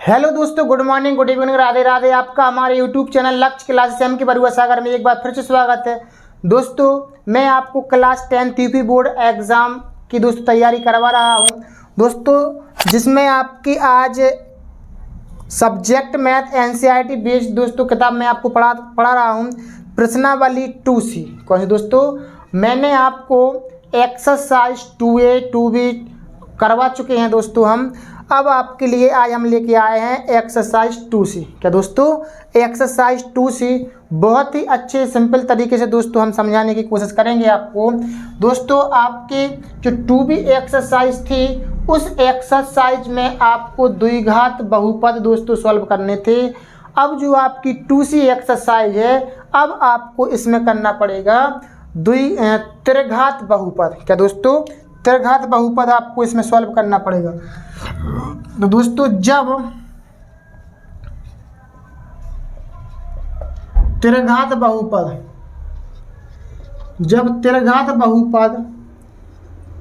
Hello दोस्तों, good morning, good evening, Radhe Radhe. आपका हमारे यूट्यूब चैनल लक्ष्य क्लासेस एम के बरुआ सागर में एक बार फिर से स्वागत है। दोस्तों, मैं आपको क्लास 10 यूपी बोर्ड एग्ज़ाम की दोस्तों तैयारी करवा रहा हूं दोस्तों, जिसमें आपकी आज सब्जेक्ट मैथ एनसीईआरटी बेस्ड दोस्तों किताब मैं आपको पढ़ा रहा हूं, प्रश्नावली 2C। कौन सी दोस्तों? मैंने आपको एक्सरसाइज 2A 2B करवा चुके हैं दोस्तों हम। अब आपके लिए आज हम लेके आए हैं एक्सरसाइज 2C। क्या दोस्तों? एक्सरसाइज 2C बहुत ही अच्छे सिंपल तरीके से दोस्तों हम समझाने की कोशिश करेंगे आपको। दोस्तों, आपकी जो 2B एक्सरसाइज थी, उस एक्सरसाइज में आपको द्विघात बहुपद दोस्तों सॉल्व करने थे। अब जो आपकी 2C एक्सरसाइज है, अब आपको इसमें करना पड़ेगा त्रिघात बहुपद। क्या दोस्तों? त्रिघात बहुपद आपको इसमें सॉल्व करना पड़ेगा। तो दोस्तों, जब त्रिघात बहुपद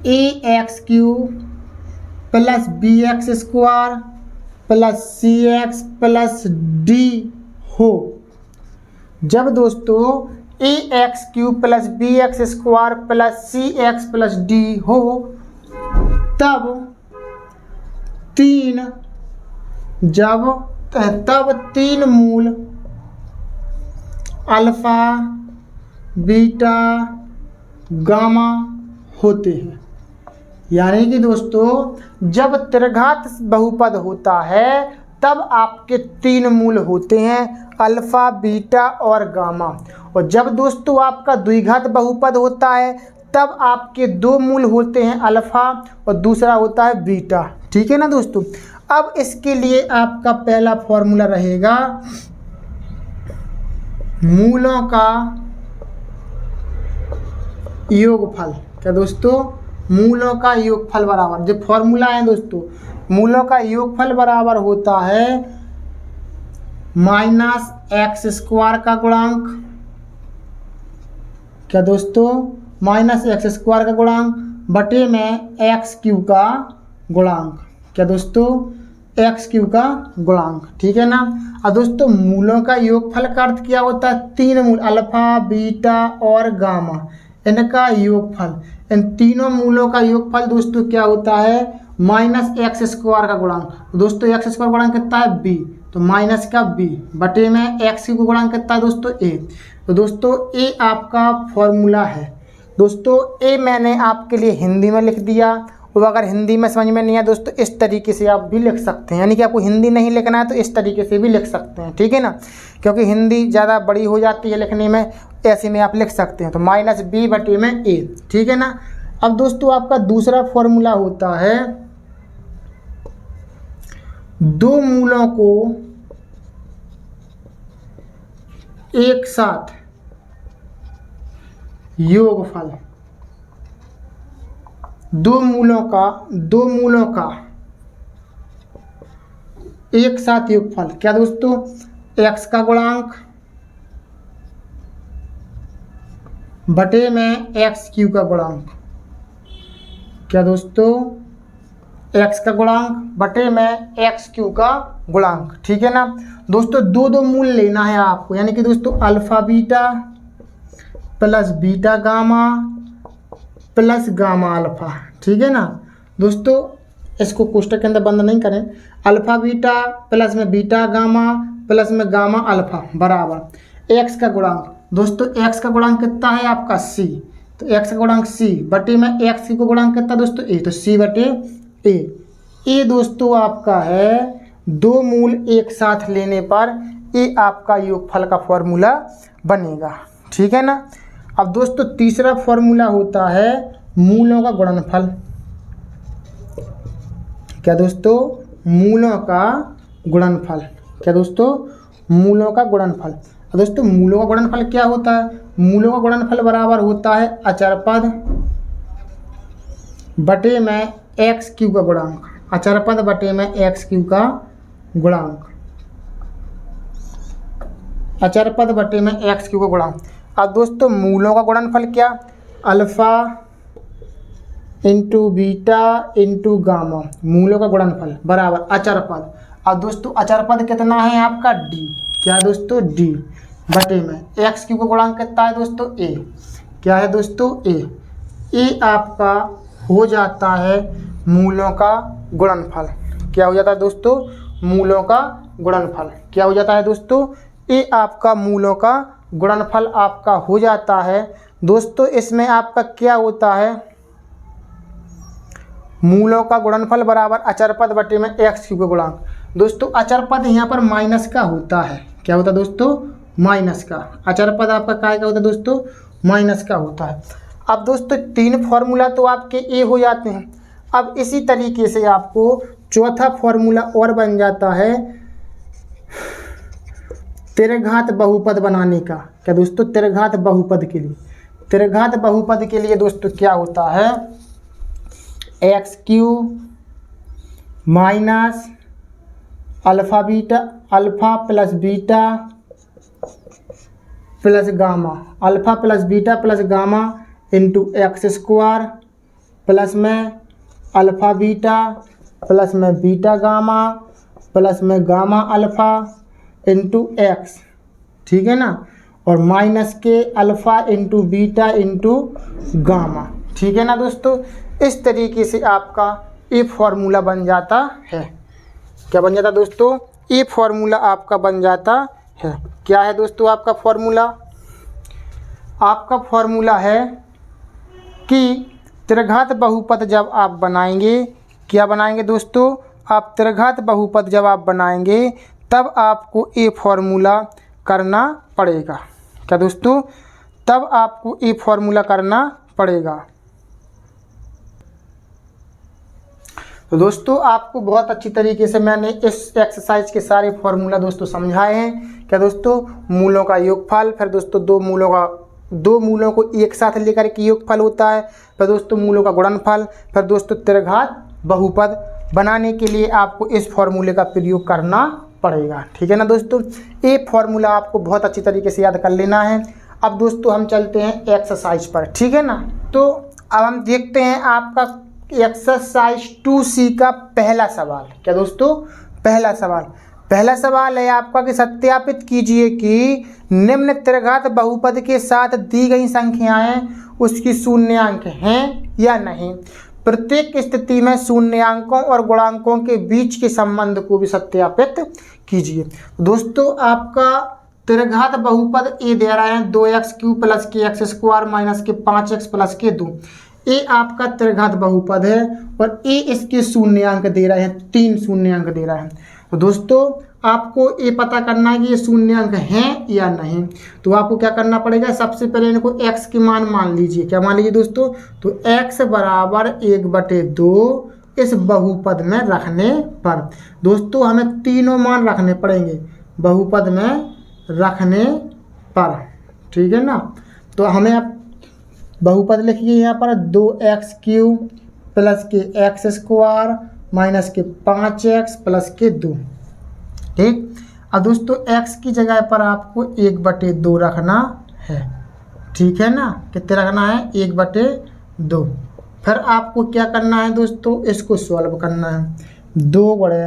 ax³ plus bx² plus cx plus d हो, जब दोस्तों ax³ plus bx² plus cx plus d हो, तब तीन मूल अल्फा बीटा गामा होते हैं। यानी कि दोस्तों, जब त्रिघात बहुपद होता है तब आपके तीन मूल होते हैं, अल्फा बीटा और गामा। और जब दोस्तों आपका द्विघात बहुपद होता है तब आपके दो मूल होते हैं, अल्फा और दूसरा होता है बीटा। ठीक है ना दोस्तों? अब इसके लिए आपका पहला फॉर्मूला रहेगा मूलों का योगफल। क्या दोस्तों? मूलों का योगफल बराबर, जो फॉर्मूला है दोस्तों, मूलों का योगफल बराबर होता है -x² का गुणांक। क्या दोस्तों? -x² का गुणांक बटे में x³ का गुणांक। क्या दोस्तों? x³ का गुणांक। ठीक है ना? और दोस्तों, मूलों का योगफल का अर्थ क्या होता है? तीन मूल अल्फा बीटा और गामा, इनका योगफल। इन तीनों मूलों का योगफल दोस्तों क्या होता है? -x² का गुणांक। दोस्तों, x² गुणांक कितना है? b, तो माइनस का b बटे में x³ का गुणांक कितना है दोस्तों? a। तो दोस्तों, a आपका फॉर्मूला है। दोस्तों, a मैंने आपके लिए हिंदी में लिख दिया, और अगर हिंदी में समझ में नहीं आया दोस्तों, इस तरीके से आप भी लिख सकते हैं। यानी कि आपको हिंदी नहीं लिखना है तो इस तरीके से भी लिख सकते हैं। ठीक है ना? क्योंकि हिंदी ज़्यादा बड़ी हो जाती है लिखने में, ऐसे में आप लिख सकते हैं। तो -b बटे में a। ठीक है ना? अब दोस्तों, आपका दूसरा फॉर्मूला होता है दो मूलों को एक साथ योगफल। दो मूलों का एक साथ योगफल। क्या दोस्तों? x का गुणांक बटे में x³ का गुणांक। क्या दोस्तों? x का गुणांक बटे में x³ का गुणांक। ठीक है ना दोस्तों? दो मूल लेना है आपको, यानी कि दोस्तों alpha beta plus beta gamma plus gamma alpha. ठीक है ना दोस्तों? इसको कोष्टक के अंदर बंद नहीं करें। अल्फा बीटा प्लस में बीटा गामा प्लस में गामा अल्फा बराबर x का गुणांक। दोस्तों, x का गुणांक कितना है आपका? c। तो x का गुणांक c बटे में x का गुणांक कितना दोस्तों? a। तो c बटे a दोस्तों आपका है दो मूल एक साथ लेने पर a आपका योगफल का फॉर्मूला बनेगा। ठीक है ना? अब दोस्तों, तीसरा फॉर्मूला होता है मूलों का गुणनफल। क्या दोस्तों? मूलों का गुणनफल। क्या दोस्तों? मूलों का गुणनफल। दोस्तों, मूलों का गुणनफल क्या होता है? मूलों का गुणनफल बराबर होता है अचर पद बटे में x³ का गुणांक। अचर पद बटे में x³ का गुणांक। अचर पद बटे में x³ का गुणांक। अब दोस्तों, मूलों का गुणनफल क्या? Alpha into beta into gamma, मूलों का गुणनफल बराबर अचर पद। अब दोस्तों अचर पद कितना है आपका डी, क्या है दोस्तों डी बटे में एक्स क्यू का गुणांक कितना है दोस्तों ए, क्या है दोस्तों ए आपका हो जाता है मूलों का गुणनफल। क्या हो जाता है दोस्तों मूलों का गुणनफल, क्या हो जाता है दोस्तों ए आपका मूलों का गुणनफल आपका हो जाता है दोस्तों। इसमें आपका क्या होता है मूलों का गुणनफल बराबर अचर पद बटे में एक्स क्यू का गुणांक। दोस्तों अचर पद यहाँ पर माइनस का होता है, क्या होता है दोस्तों माइनस का, अचर पद आपका काय का होता है दोस्तों माइनस का होता है। अब दोस्तों 3 फॉर्मूला तो आपके ए हो जाते हैं। अब इसी तरीके से आपको चौथा फॉर्मूला और बन जाता है त्रिघात बहुपद बनाने का। क्या दोस्तों त्रिघात बहुपद के लिए, त्रिघात बहुपद के लिए दोस्तों क्या होता है x cube minus alpha plus beta plus gamma, alpha plus beta plus gamma into x square plus में अल्फा बीटा प्लस में बीटा गामा प्लस में गामा अल्फा इंटू एक्स, ठीक है ना, और माइनस के alpha into beta into gamma, ठीक है ना दोस्तों। इस तरीके से आपका ए फॉर्मूला बन जाता है। क्या बन जाता दोस्तों ए फॉर्मूला आपका बन जाता है। क्या है दोस्तों आपका फॉर्मूला, आपका फॉर्मूला है कि त्रिघात बहुपद जब आप बनाएंगे, क्या बनाएंगे दोस्तों आप त्रिघात बहुपद जब आप बनाएंगे तब आपको ए फॉर्मूला करना पड़ेगा। क्या दोस्तों तब आपको ए फॉर्मूला करना पड़ेगा। तो दोस्तों आपको बहुत अच्छी तरीके से मैंने इस एक्सरसाइज के सारे फॉर्मूला दोस्तों समझाए हैं। क्या दोस्तों मूलों का योगफल, फिर दोस्तों दो मूलों को एक साथ लेकर के योगफल होता है, फिर दोस्तों मूलों का गुणनफल, फिर दोस्तों त्रिघात बहुपद बनाने के लिए आपको इस फॉर्मूले का प्रयोग करना पड़ेगा, ठीक है ना दोस्तों। ये फॉर्मूला आपको बहुत अच्छी तरीके से याद कर लेना है। अब दोस्तों हम चलते हैं एक्सरसाइज पर, ठीक है ना। तो अब हम देखते हैं आपका एक्सरसाइज 2C का पहला सवाल। क्या दोस्तों पहला सवाल है आपका कि सत्यापित कीजिए कि निम्न त्रिघात बहुपद के साथ दी गई संख्याएं उसकी शून्यांक हैं या नहीं। प्रत्येक स्थिति में शून्यांकों और गुणांकों के बीच के संबंध को भी सत्यापित कीजिए। दोस्तों आपका त्रिघात बहुपद ए दे रहा है 2x³ प्लस के एक्स स्क्वायर माइनस के 5x प्लस के 2। ए आपका त्रिघात बहुपद है और ए इसके शून्यांक दे रहे हैं, 3 शून्यांक दे रहा है। तो दोस्तों आपको ये पता करना है कि ये शून्यांक हैं या नहीं। तो आपको क्या करना पड़ेगा, सबसे पहले इनको x के मान मान लीजिए। क्या मान लीजिए दोस्तों, तो x बराबर 1/2 इस बहुपद में रखने पर दोस्तों हमें तीनों मान रखने पड़ेंगे बहुपद में रखने पर, ठीक है ना। तो हमें अब बहुपद लिखिए यहाँ पर 2x³ प्लस के एक्स स्क्वायर माइनस के 5x प्लस के 2, ठीक। अब दोस्तों x की जगह पर आपको 1/2 रखना है, ठीक है ना। कितने रखना है 1/2। फिर आपको क्या करना है दोस्तों, इसको सॉल्व करना है। 2 बड़े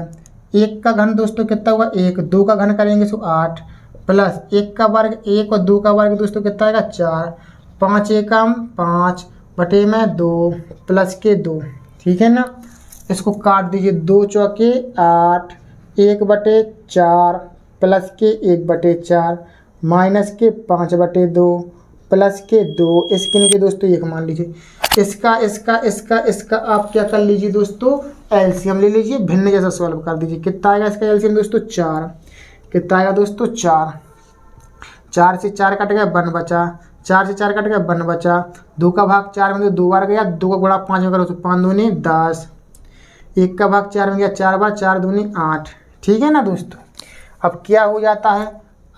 1 का घन दोस्तों कितना हुआ 1, 2 का घन करेंगे तो 8 प्लस 1 का वर्ग 1 और 2 का वर्ग दोस्तों कितना आएगा 4, 5 एकम 5 बटे में 2 प्लस के 2, ठीक है ना। इसको काट दीजिए, 2 चौके 8, 1/4 प्लस के 1/4 माइनस के 5/2 प्लस के 2। इसके नीचे दोस्तों 1 मान लीजिए। इसका आप क्या कर लीजिए दोस्तों, एलसीएम ले लीजिए, भिन्न जैसा सॉल्व कर दीजिए। कितना आएगा इसका एलसीएम दोस्तों 4। कितना आएगा दोस्तों 4, 4 से 4 कट गया 1 बचा, 4 से 4 कट गया 1 बचा, 2 का भाग 4 में 2 बार गया, 2 का गुणा 5 में करो तो 5 दूनी 10, 1 का भाग 4 में गया 4 बार, 4 दूनी 8, ठीक है ना दोस्तों। अब क्या हो जाता है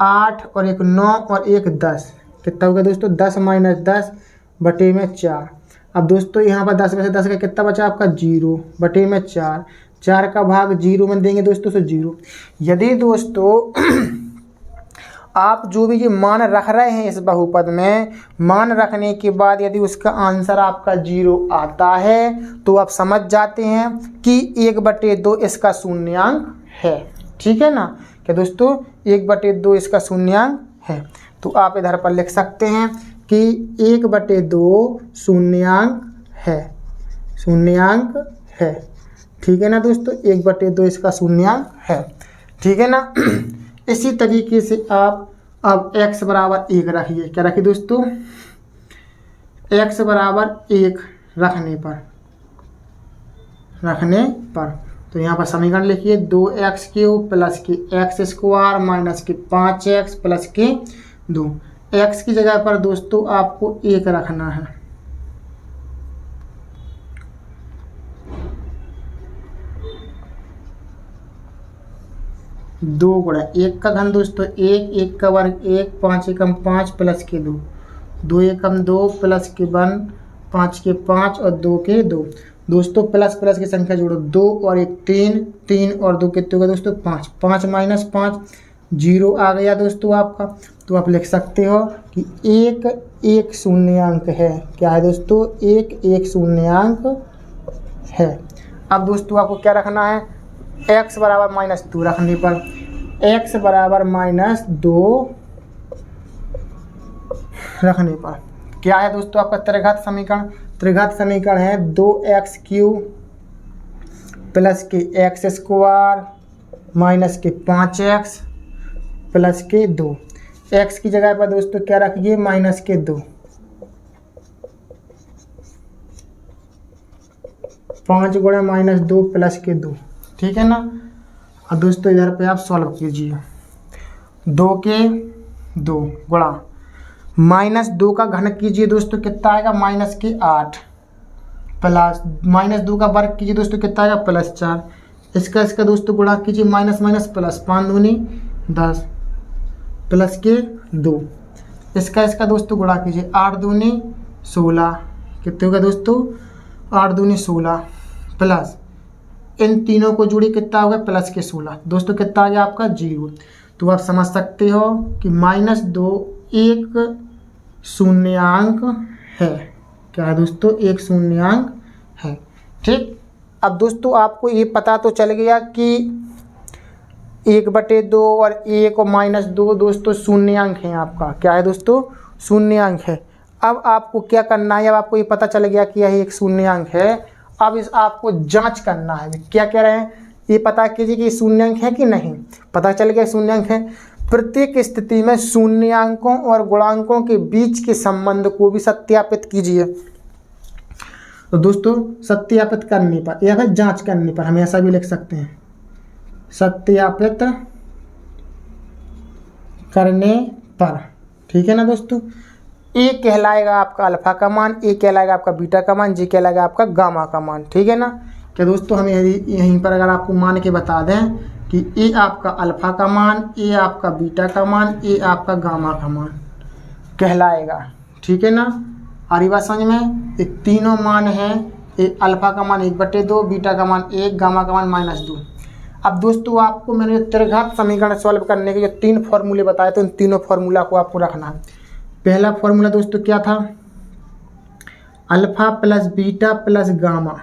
8 और 1 9 और 1 10, कितना हो गया दोस्तों 10 माइनस 10 बटे में 4। अब दोस्तों यहाँ पर 10 में से 10 का कितना बचा आपका 0 बटे में 4, 4 का भाग 0 में देंगे दोस्तों तो 0। यदि दोस्तों आप जो भी ये मान रख रहे हैं इस बहुपद में, मान रखने के बाद यदि उसका आंसर आपका 0 आता है तो आप समझ जाते हैं कि 1/2 इसका शून्यांक है। ठीक है ना। क्या दोस्तों 1/2 इसका शून्यांक है। तो आप इधर पर लिख सकते हैं कि 1/2 शून्यांक है, शून्यांक है। ठीक है ना दोस्तों, 1/2 इसका शून्यांक है। ठीक है ना। इसी तरीके से आप अब x बराबर 1 रखिए। क्या रखिए दोस्तों, x बराबर 1 रखने पर तो यहाँ पर समीकरण लिखिए 2x³ प्लस के x² माइनस के 5x प्लस के 2। x की जगह पर दोस्तों आपको 1 रखना है। दो गुणा 1 का घन दोस्तों 1, 1 का वर्ग 1, 5 एकम 5 प्लस के 2, 2 एकम 2 प्लस के 1, 5 के 5 और 2 के 2। दोस्तों प्लस प्लस की संख्या जोड़ो, 2 और 1 3, 3 और 2 कितने होगा दोस्तों 5, 5 माइनस 5 0 आ गया दोस्तों आपका। तो आप लिख सकते हो कि 1 एक शून्यांक है। क्या है दोस्तों, 1 एक शून्यांक है। अब दोस्तों आपको क्या रखना है, x बराबर -2 रखने पर x बराबर -2 रखने पर क्या है दोस्तों आपका त्रिघात समीकरण। त्रिघात समीकरण है 2x³ प्लस के x² माइनस के 5x प्लस के 2। x की जगह पर दोस्तों क्या रखिए, -2, 5 गुणा -2 प्लस के 2। ठीक है ना। और दोस्तों इधर पे आप सॉल्व कीजिए, 2 के 2 गुणा -2 का घन कीजिए दोस्तों कितना आएगा -8 प्लस -2 का वर्ग कीजिए दोस्तों कितना आएगा +4। इसका दोस्तों गुणा कीजिए माइनस माइनस प्लस, 5 दूनी 10 प्लस के 2। इसका दोस्तों गुणा कीजिए 8 दूनी 16 कितने होगा दोस्तों 8 दूनी 16 प्लस इन तीनों को जोड़ी कितना होगा प्लस के 16 दोस्तों कितना आ गया आपका 0। तो आप समझ सकते हो कि -2 एक शून्यांक है। क्या है दोस्तों, एक शून्यांक है। ठीक। अब दोस्तों आपको ये पता तो चल गया कि 1/2 और 1 और -2 दोस्तों शून्यांक हैं आपका। क्या है दोस्तों, शून्यांक है। अब आपको क्या करना है, अब आपको ये पता चल गया कि यह एक शून्यांक है। अब इस आपको जांच करना है। क्या कह रहे हैं, ये पता कीजिए कि शून्यांक है कि नहीं। पता चल गया शून्यांक है। प्रत्येक स्थिति में शून्यांकों और गुणांकों के बीच के संबंध को भी सत्यापित कीजिए। तो दोस्तों सत्यापित करने पर या फिर जांच करने पर हम ऐसा भी लिख सकते हैं, सत्यापित करने पर। ठीक है ना दोस्तों। ए कहलाएगा आपका अल्फा का मान, ए कहलाएगा आपका बीटा का मान, जी कहलाएगा आपका गामा का मान। ठीक है ना। क्या दोस्तों हमें यहीं पर अगर आपको मान के बता दें कि ए आपका अल्फा का मान, ए आपका बीटा का मान, ए आपका गामा का मान कहलाएगा। ठीक है ना। आ रही बात समझ में। ये तीनों मान हैं, ए अल्फा का मान 1/2, बीटा का मान 1, गामा का मान -2। अब दोस्तों आपको मैंने त्रिघात समीकरण सॉल्व करने के जो 3 फॉर्मूले बताए थे, उन तीनों फार्मूला को आपको रखना है। पहला फॉर्मूला दोस्तों क्या था, alpha plus beta plus gamma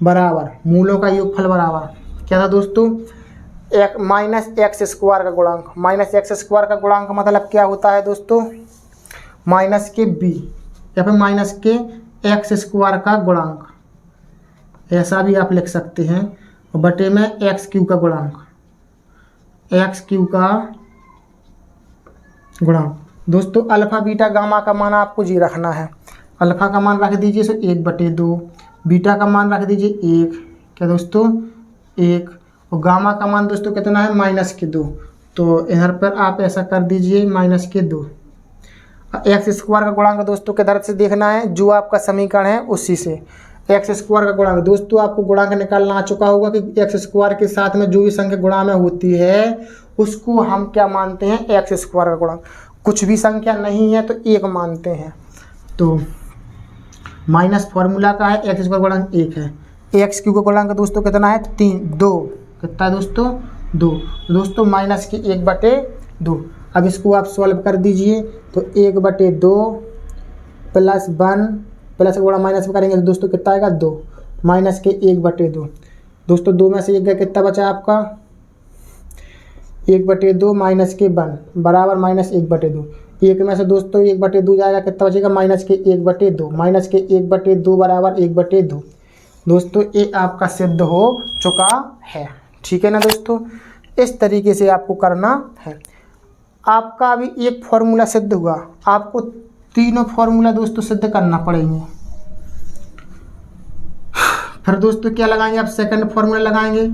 बराबर मूलों का योगफल बराबर क्या था दोस्तों, -x² का गुणांक। -x² का गुणांक मतलब क्या होता है दोस्तों, माइनस के b या फिर माइनस के x² का गुणांक, ऐसा भी आप लिख सकते हैं। बटे में x³ का गुणांक, x³ का गुणांक। दोस्तों अल्फा बीटा गामा का मान आपको जी रखना है। अल्फा का मान रख दीजिए 1/2, बीटा का मान रख दीजिए 1, क्या दोस्तों 1, और गामा का मान दोस्तों कितना है -2। तो इधर पर आप ऐसा कर दीजिए -2। x² का गुणांक दोस्तों किधर से देखना है, जो आपका समीकरण है उसी से। x² का गुणांक दोस्तों आपको गुणांक निकालना आ चुका होगा कि x² के साथ में जो भी संख्या गुणा में होती है उसको हम क्या मानते हैं, x² का गुणांक। कुछ भी संख्या नहीं है तो 1 मानते हैं। तो माइनस फॉर्मूला का है, x² का गुणांक 1 है। x³ का गुणांक दोस्तों कितना है 2 कितना है दोस्तों 2। दोस्तों माइनस के 1/2। अब इसको आप सॉल्व कर दीजिए तो 1/2 प्लस 1 प्लस गुणा माइनस में करेंगे तो दोस्तों कितना आएगा 2, माइनस के 1/2। दोस्तों 2 में से 1 गया कितना बचा आपका 1/2 माइनस के 1 बराबर -1/2। एक में से दोस्तों 1/2 जाएगा, कितना बचेगा -1/2। -1/2 बराबर 1/2। दोस्तों ये आपका सिद्ध हो चुका है। ठीक है ना दोस्तों, इस तरीके से आपको करना है। आपका अभी एक फॉर्मूला सिद्ध हुआ, आपको तीनों फॉर्मूला दोस्तों सिद्ध करना पड़ेंगे। फिर दोस्तों क्या लगाएंगे आप, सेकंड फॉर्मूला लगाएंगे।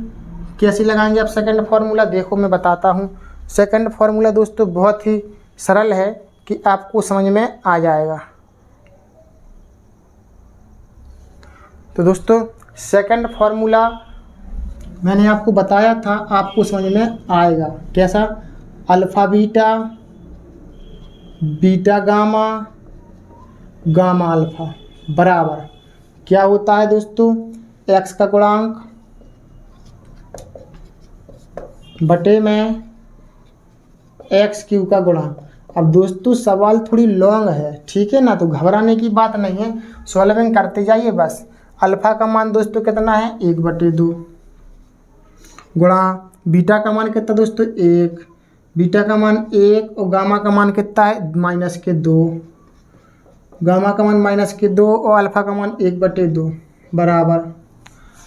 कैसे लगाएंगे आप सेकंड फार्मूला, देखो मैं बताता हूँ। सेकंड फार्मूला दोस्तों बहुत ही सरल है कि आपको समझ में आ जाएगा। तो दोस्तों सेकंड फार्मूला मैंने आपको बताया था, आपको समझ में आएगा कैसा। Alpha beta, beta gamma, gamma alpha बराबर क्या होता है दोस्तों, एक्स का गुणांक बटे में एक्स क्यू का गुणांक। अब दोस्तों सवाल थोड़ी लॉन्ग है, ठीक है ना, तो घबराने की बात नहीं है, सॉल्विंग करते जाइए बस। अल्फा का मान दोस्तों कितना है 1/2 गुणा बीटा का मान कितना दोस्तों 1, बीटा का मान 1 और गामा का मान कितना है -2, गामा का मान -2 और अल्फा का मान 1/2 बराबर।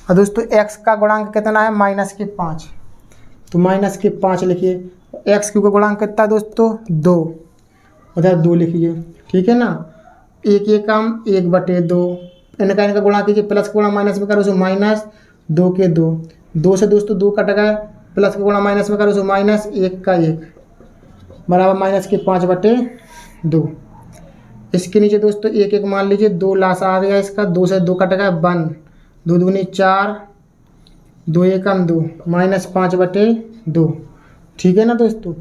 और दोस्तों एक्स का गुणांक कितना है -5, तो -5 लिखिए। एक्स क्यू का गुणांक कितना है दोस्तों 2, उधर 2 लिखिए, ठीक है ना। एक कम 1/2, इनका गुणा कीजिए, प्लस का गुणा माइनस में करो सो -2 के 2 से दोस्तों 2 कट गया, प्लस का गुणा माइनस में करो सो -1 का 1 बराबर -5/2। इसके नीचे दोस्तों 1 मान लीजिए, 2 लासा आ गया इसका, 2 से 2 कट गया 1, 2 दूनी 4, 2 एकम 2 -5/2। ठीक है ना दोस्तों,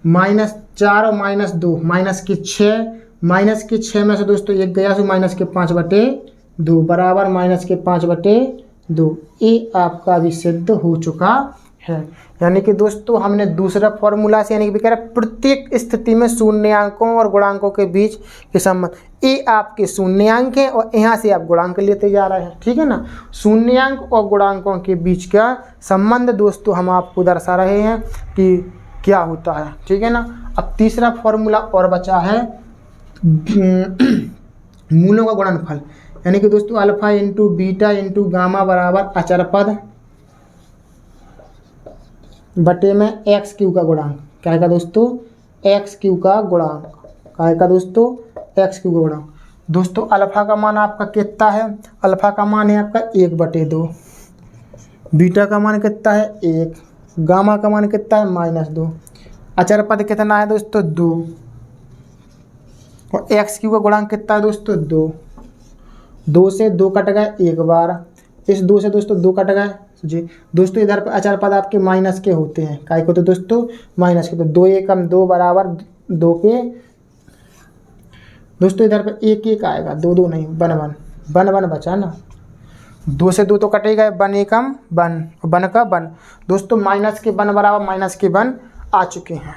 -4 और -2 -6 में से दोस्तों 1 गया सो -5/2 बराबर -5/2। ये आपका भी सिद्ध हो चुका है। यानी कि दोस्तों हमने दूसरा फॉर्मूला से, यानी कि कह रहा है प्रत्येक स्थिति में शून्यांकों और गुणांकों के बीच के संबंध, ये आपके शून्यांक हैं और यहाँ से आप गुणांक लेते जा रहे हैं। ठीक है ना, शून्यांक और गुणांकों के बीच का संबंध दोस्तों हम आपको दर्शा रहे हैं कि क्या होता है। ठीक है ना, अब तीसरा फॉर्मूला और बचा है मूलों का गुणनफल, यानी कि दोस्तों alpha into beta into gamma बराबर अचर पद बटे में एक्स क्यू का गुणांक। क्या है का दोस्तों, एक्स क्यू का गुणांक। क्या है का दोस्तों, एक्स क्यू का गुणांक। दोस्तों अल्फा का मान आपका कितना है, अल्फा का मान है आपका 1/2, बीटा का मान कितना है 1, गामा का मान कितना है -2, अचर पद कितना है दोस्तों 2, और एक्स क्यू का गुणांक कितना है दोस्तों 2। 2 से 2 कट गए एक बार, इस 2 से दोस्तों 2 कट गए जी। दोस्तों इधर पर अचर पद आपके माइनस के होते हैं, काय को तो दोस्तों माइनस के, तो 2 एकम 2 बराबर 2 के दोस्तों इधर पर 1 आएगा, 2 नहीं 1 बचा ना, 2 से 2 तो कटे गए, 1 एकम 1 और 1 का 1 दोस्तों -1 बराबर -1 आ चुके हैं।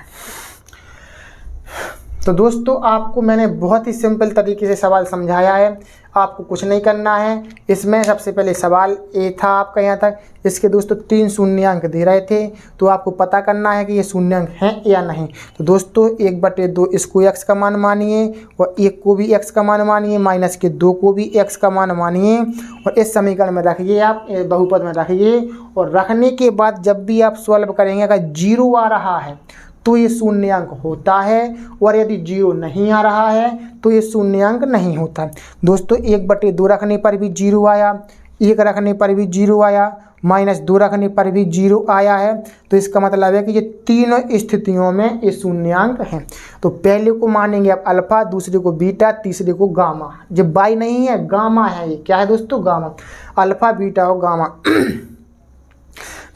तो दोस्तों आपको मैंने बहुत ही सिंपल तरीके से सवाल समझाया है, आपको कुछ नहीं करना है। इसमें सबसे पहले सवाल ए था आपका यहाँ तक, इसके दोस्तों 3 शून्यांक दे रहे थे, तो आपको पता करना है कि ये शून्यांक हैं या नहीं। तो दोस्तों 1/2 इसको x का मान मानिए और 1 को भी x का मान मानिए, -2 को भी x का मान मानिए और इस समीकरण में रखिए, आप बहुपद में रखिए। और रखने के बाद जब भी आप सॉल्व करेंगे, अगर 0 आ रहा है तो ये शून्यांक होता है, और यदि 0 नहीं आ रहा है तो ये शून्यांक नहीं होता। दोस्तों 1/2 रखने पर भी 0 आया, 1 रखने पर भी 0 आया, -2 रखने पर भी 0 आया है, तो इसका मतलब है कि ये तीनों स्थितियों में ये शून्यांक हैं। तो पहले को मानेंगे आप अल्फा, दूसरे को बीटा, तीसरे को गामा। जब बाई नहीं है गामा है, ये क्या है दोस्तों गामा, अल्फा बीटा और गामा।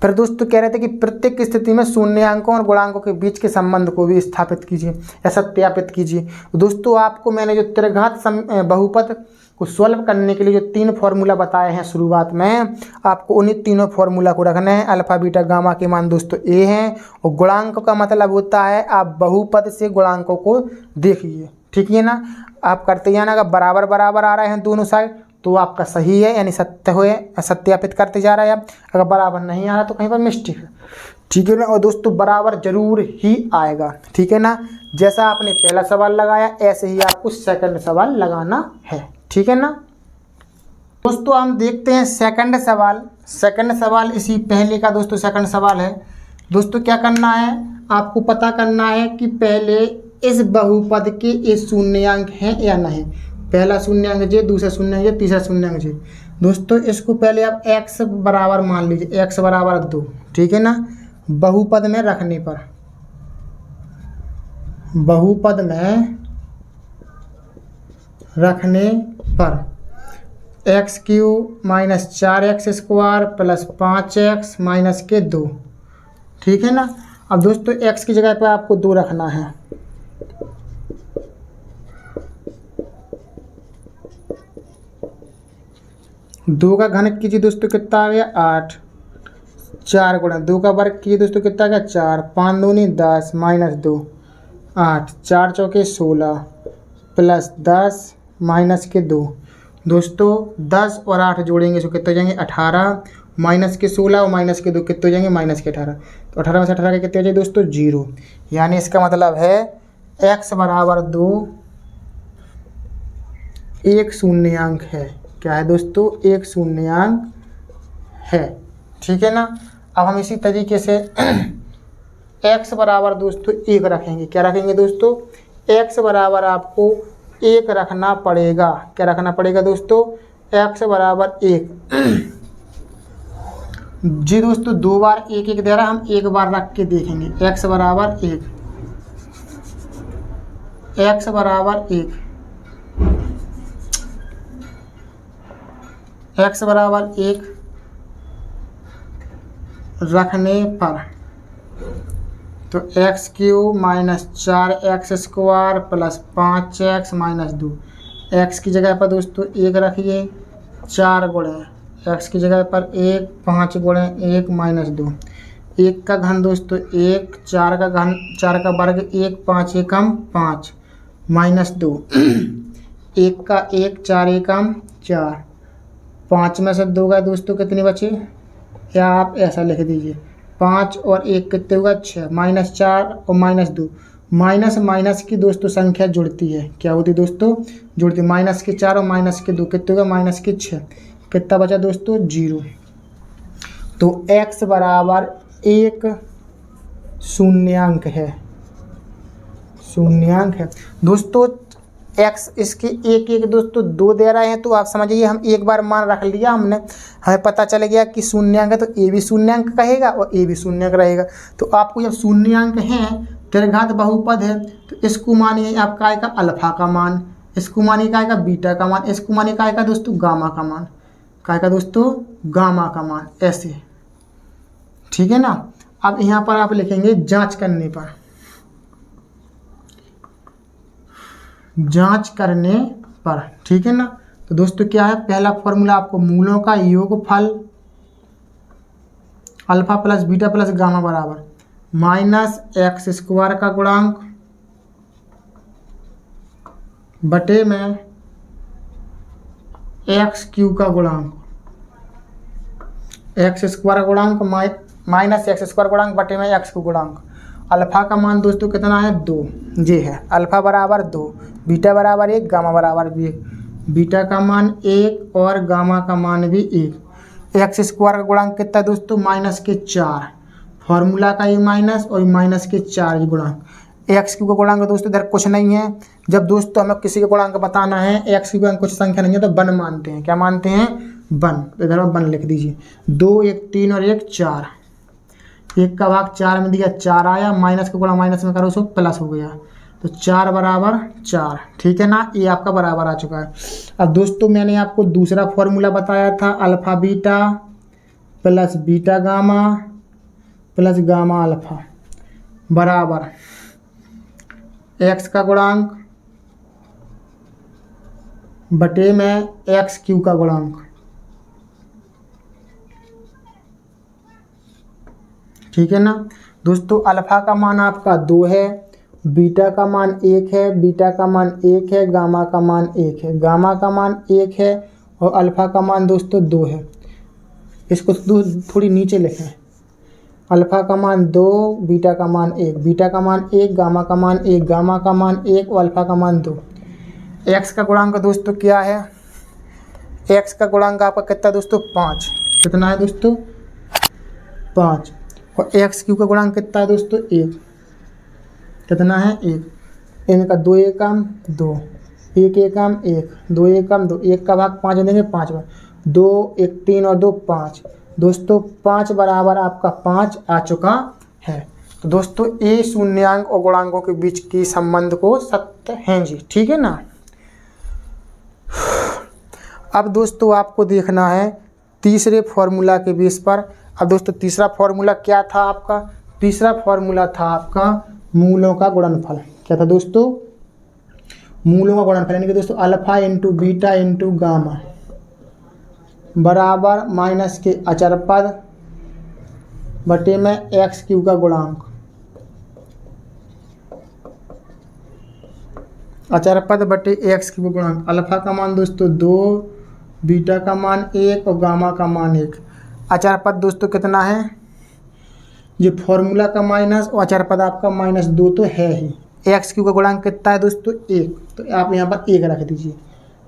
फिर दोस्तों कह रहे थे कि प्रत्येक स्थिति में शून्यांकों और गुणांकों के बीच के संबंध को भी स्थापित कीजिए या सत्यापित कीजिए। दोस्तों आपको मैंने जो त्रिघात बहुपद को सॉल्व करने के लिए जो 3 फॉर्मूला बताए हैं शुरुआत में, आपको उन्हीं तीनों फॉर्मूला को रखना है। अल्फा बीटा गामा के मान दोस्तों ए हैं, और गुणांक का मतलब होता है आप बहुपद से गुणांकों को देखिए। ठीक है ना, आप करते जाना, अगर बराबर बराबर आ रहे हैं दोनों साइड तो आपका सही है, यानी सत्य हुए, सत्यापित करते जा रहे हैं आप। अगर बराबर नहीं आ रहा तो कहीं पर मिस्टेक है। ठीक है ना। और दोस्तों बराबर जरूर ही आएगा, ठीक है ना। जैसा आपने पहला सवाल लगाया ऐसे ही आपको सेकंड सवाल लगाना है, ठीक है ना। दोस्तों हम देखते हैं सेकंड सवाल। सेकंड सवाल इसी पहले का दोस्तों सेकंड सवाल है। दोस्तों क्या करना है, आपको पता करना है कि पहले इस बहुपद के ये शून्यांक हैं या नहीं। पहला शून्यांक जे, दूसरा शून्यांक जे, तीसरा शून्यांक जे। दोस्तों इसको पहले आप x बराबर मान लीजिए, x बराबर 2, ठीक है ना। बहुपद में रखने पर, बहुपद में रखने पर x³ minus 4x² plus 5x minus के 2, ठीक है ना। अब दोस्तों x की जगह पर आपको 2 रखना है। दो का घन कीजिए दोस्तों, कितना आ गया 8। 4 गुणा 2 का वर्ग कीजिए दोस्तों, कितना आ गया 4। 5 दूनी 10 माइनस 2 8। 4 चौके 16 प्लस 10 माइनस के 2। दोस्तों 10 और 8 जोड़ेंगे तो कितने हो जाएंगे 18, माइनस के 16 और माइनस के 2 कितने हो जाएंगे माइनस के 18। तो 18 में से 18 के कितने हो जाए दोस्तों 0। यानी इसका मतलब है x बराबर 2 एक शून्यांक है। क्या है दोस्तों, एक शून्यांक है, ठीक है ना। अब हम इसी तरीके से x बराबर दोस्तों 1 रखेंगे। क्या रखेंगे दोस्तों, x बराबर आपको 1 रखना पड़ेगा। क्या रखना पड़ेगा दोस्तों, x बराबर 1। जी दोस्तों 2 बार 1 1 दे रहा, हम 1 बार रख के देखेंगे। x बराबर 1, x बराबर 1, x बराबर 1 रखने पर तो x³ minus 4x² plus 5x minus 2। x की जगह पर दोस्तों 1 रखिए, 4 गुणे x की जगह पर 1, 5 गुणे 1 माइनस 2। 1 का घन दोस्तों 1, 4 का घन 4 का वर्ग 1, 5 एकम 5 माइनस 2। 1 का 1, 4 एकम 4। 5 में से 2 का दोस्तों कितने बचे, या आप ऐसा लिख दीजिए 5 और 1 कितने होगा 6, माइनस 4 और माइनस 2। माइनस माइनस की दोस्तों संख्या जुड़ती है, क्या होती है दोस्तों जुड़ती है। माइनस के 4 और माइनस के 2 कितने होगा माइनस के 6। कितना बचा दोस्तों 0। तो x बराबर 1 शून्यांक है, शून्यांक है दोस्तों। x इसके 1 1 दोस्तों 2 दे रहे हैं, तो आप समझिए हम एक बार मान रख लिया हमने, हमें पता चल गया कि शून्यांक है तो a भी शून्यांक कहेगा और a भी शून्यांक रहेगा। तो आपको जब शून्यांक है त्रिघात बहुपद है तो इसको मानिए आपका आएगा अल्फा का मान, इसको मानिए का आएगा बीटा का मान, इसको मानिए का आएगा दोस्तों गामा का मान, का आएगा दोस्तों गामा का मान, ऐसे, ठीक है ना। अब यहाँ पर आप लिखेंगे जांच करने पर, जांच करने पर, ठीक है ना। तो दोस्तों क्या है, पहला फॉर्मूला आपको मूलों का योगफल alpha plus beta plus gamma बराबर माइनस x² का गुणांक बटे में x³ का गुणांक, x² का गुणांक माइनस x² गुणांक बटे में x का गुणांक। अल्फा का मान दोस्तों कितना है 2, ये है अल्फा बराबर 2, बीटा बराबर 1, गामा बराबर भी 1। बीटा का मान 1 और गामा का मान भी 1। x² का गुणांक कितना है दोस्तों माइनस के 4, फॉर्मूला का ये माइनस और माइनस के 4 ये गुणांक। x³ का गुणांक दोस्तों इधर कुछ नहीं है। जब दोस्तों हमें किसी का गुणांक बताना है x³ का कुछ संख्या नहीं है तो 1 मानते हैं। क्या मानते हैं 1, इधर 1 लिख दीजिए। 2 1 3 और 1 4, 1 का भाग 4 में दिया 4 आया, माइनस का गुणा माइनस में करो सो प्लस हो गया, तो 4 बराबर 4, ठीक है ना। ये आपका बराबर आ चुका है। अब दोस्तों मैंने आपको दूसरा फॉर्मूला बताया था alpha beta plus beta gamma plus gamma alpha बराबर x का गुणांक बटे में x³ का गुणांक, ठीक है ना। दोस्तों अल्फा का मान आपका 2 है, बीटा का मान 1 है, बीटा का मान 1 है, गामा का मान 1 है, गामा का मान 1 है और अल्फा का मान दोस्तों 2 है। इसको थोड़ी नीचे लिखें, अल्फ़ा का मान 2, बीटा का मान 1, बीटा का मान 1, गामा का मान 1, गामा का मान 1 और अल्फ़ा का मान 2। एक्स का गुणांक दोस्तों क्या है? एक्स का गुणांक आपका कितना दोस्तों? 5। कितना है दोस्तों? 5। और एक्स क्यू का गुणांक कितना है दोस्तों? 1। कितना है? 1। इनका 2 एकम 2, 1 एकम 1, 2 एकम 2, 1 का भाग 5 देंगे 5 बार, 2 1 3 और 2 5। दोस्तों 5 बराबर आपका 5 आ चुका है। तो दोस्तों ये शून्यांक और गुणांकों के बीच की संबंध को सत्य हैं जी, ठीक है ना। अब दोस्तों आपको देखना है तीसरे फॉर्मूला के बेस पर। अब दोस्तों तीसरा फॉर्मूला क्या था आपका? तीसरा फॉर्मूला था आपका मूलों का गुणनफल। क्या था दोस्तों? मूलों का गुणनफल, यानी कि दोस्तों alpha into beta into gamma बराबर माइनस के अचर पद बटे में एक्स क्यू का गुणांक। अचर पद बटे एक्स क्यू का गुणांक। अल्फा का मान दोस्तों 2, बीटा का मान 1 और गामा का मान 1। अचर पद दोस्तों कितना है? जो फॉर्मूला का माइनस और अचर पद आपका -2 तो है ही। एक्स क्यू का गुणांक कितना है दोस्तों? 1। तो आप यहाँ पर 1 रख दीजिए।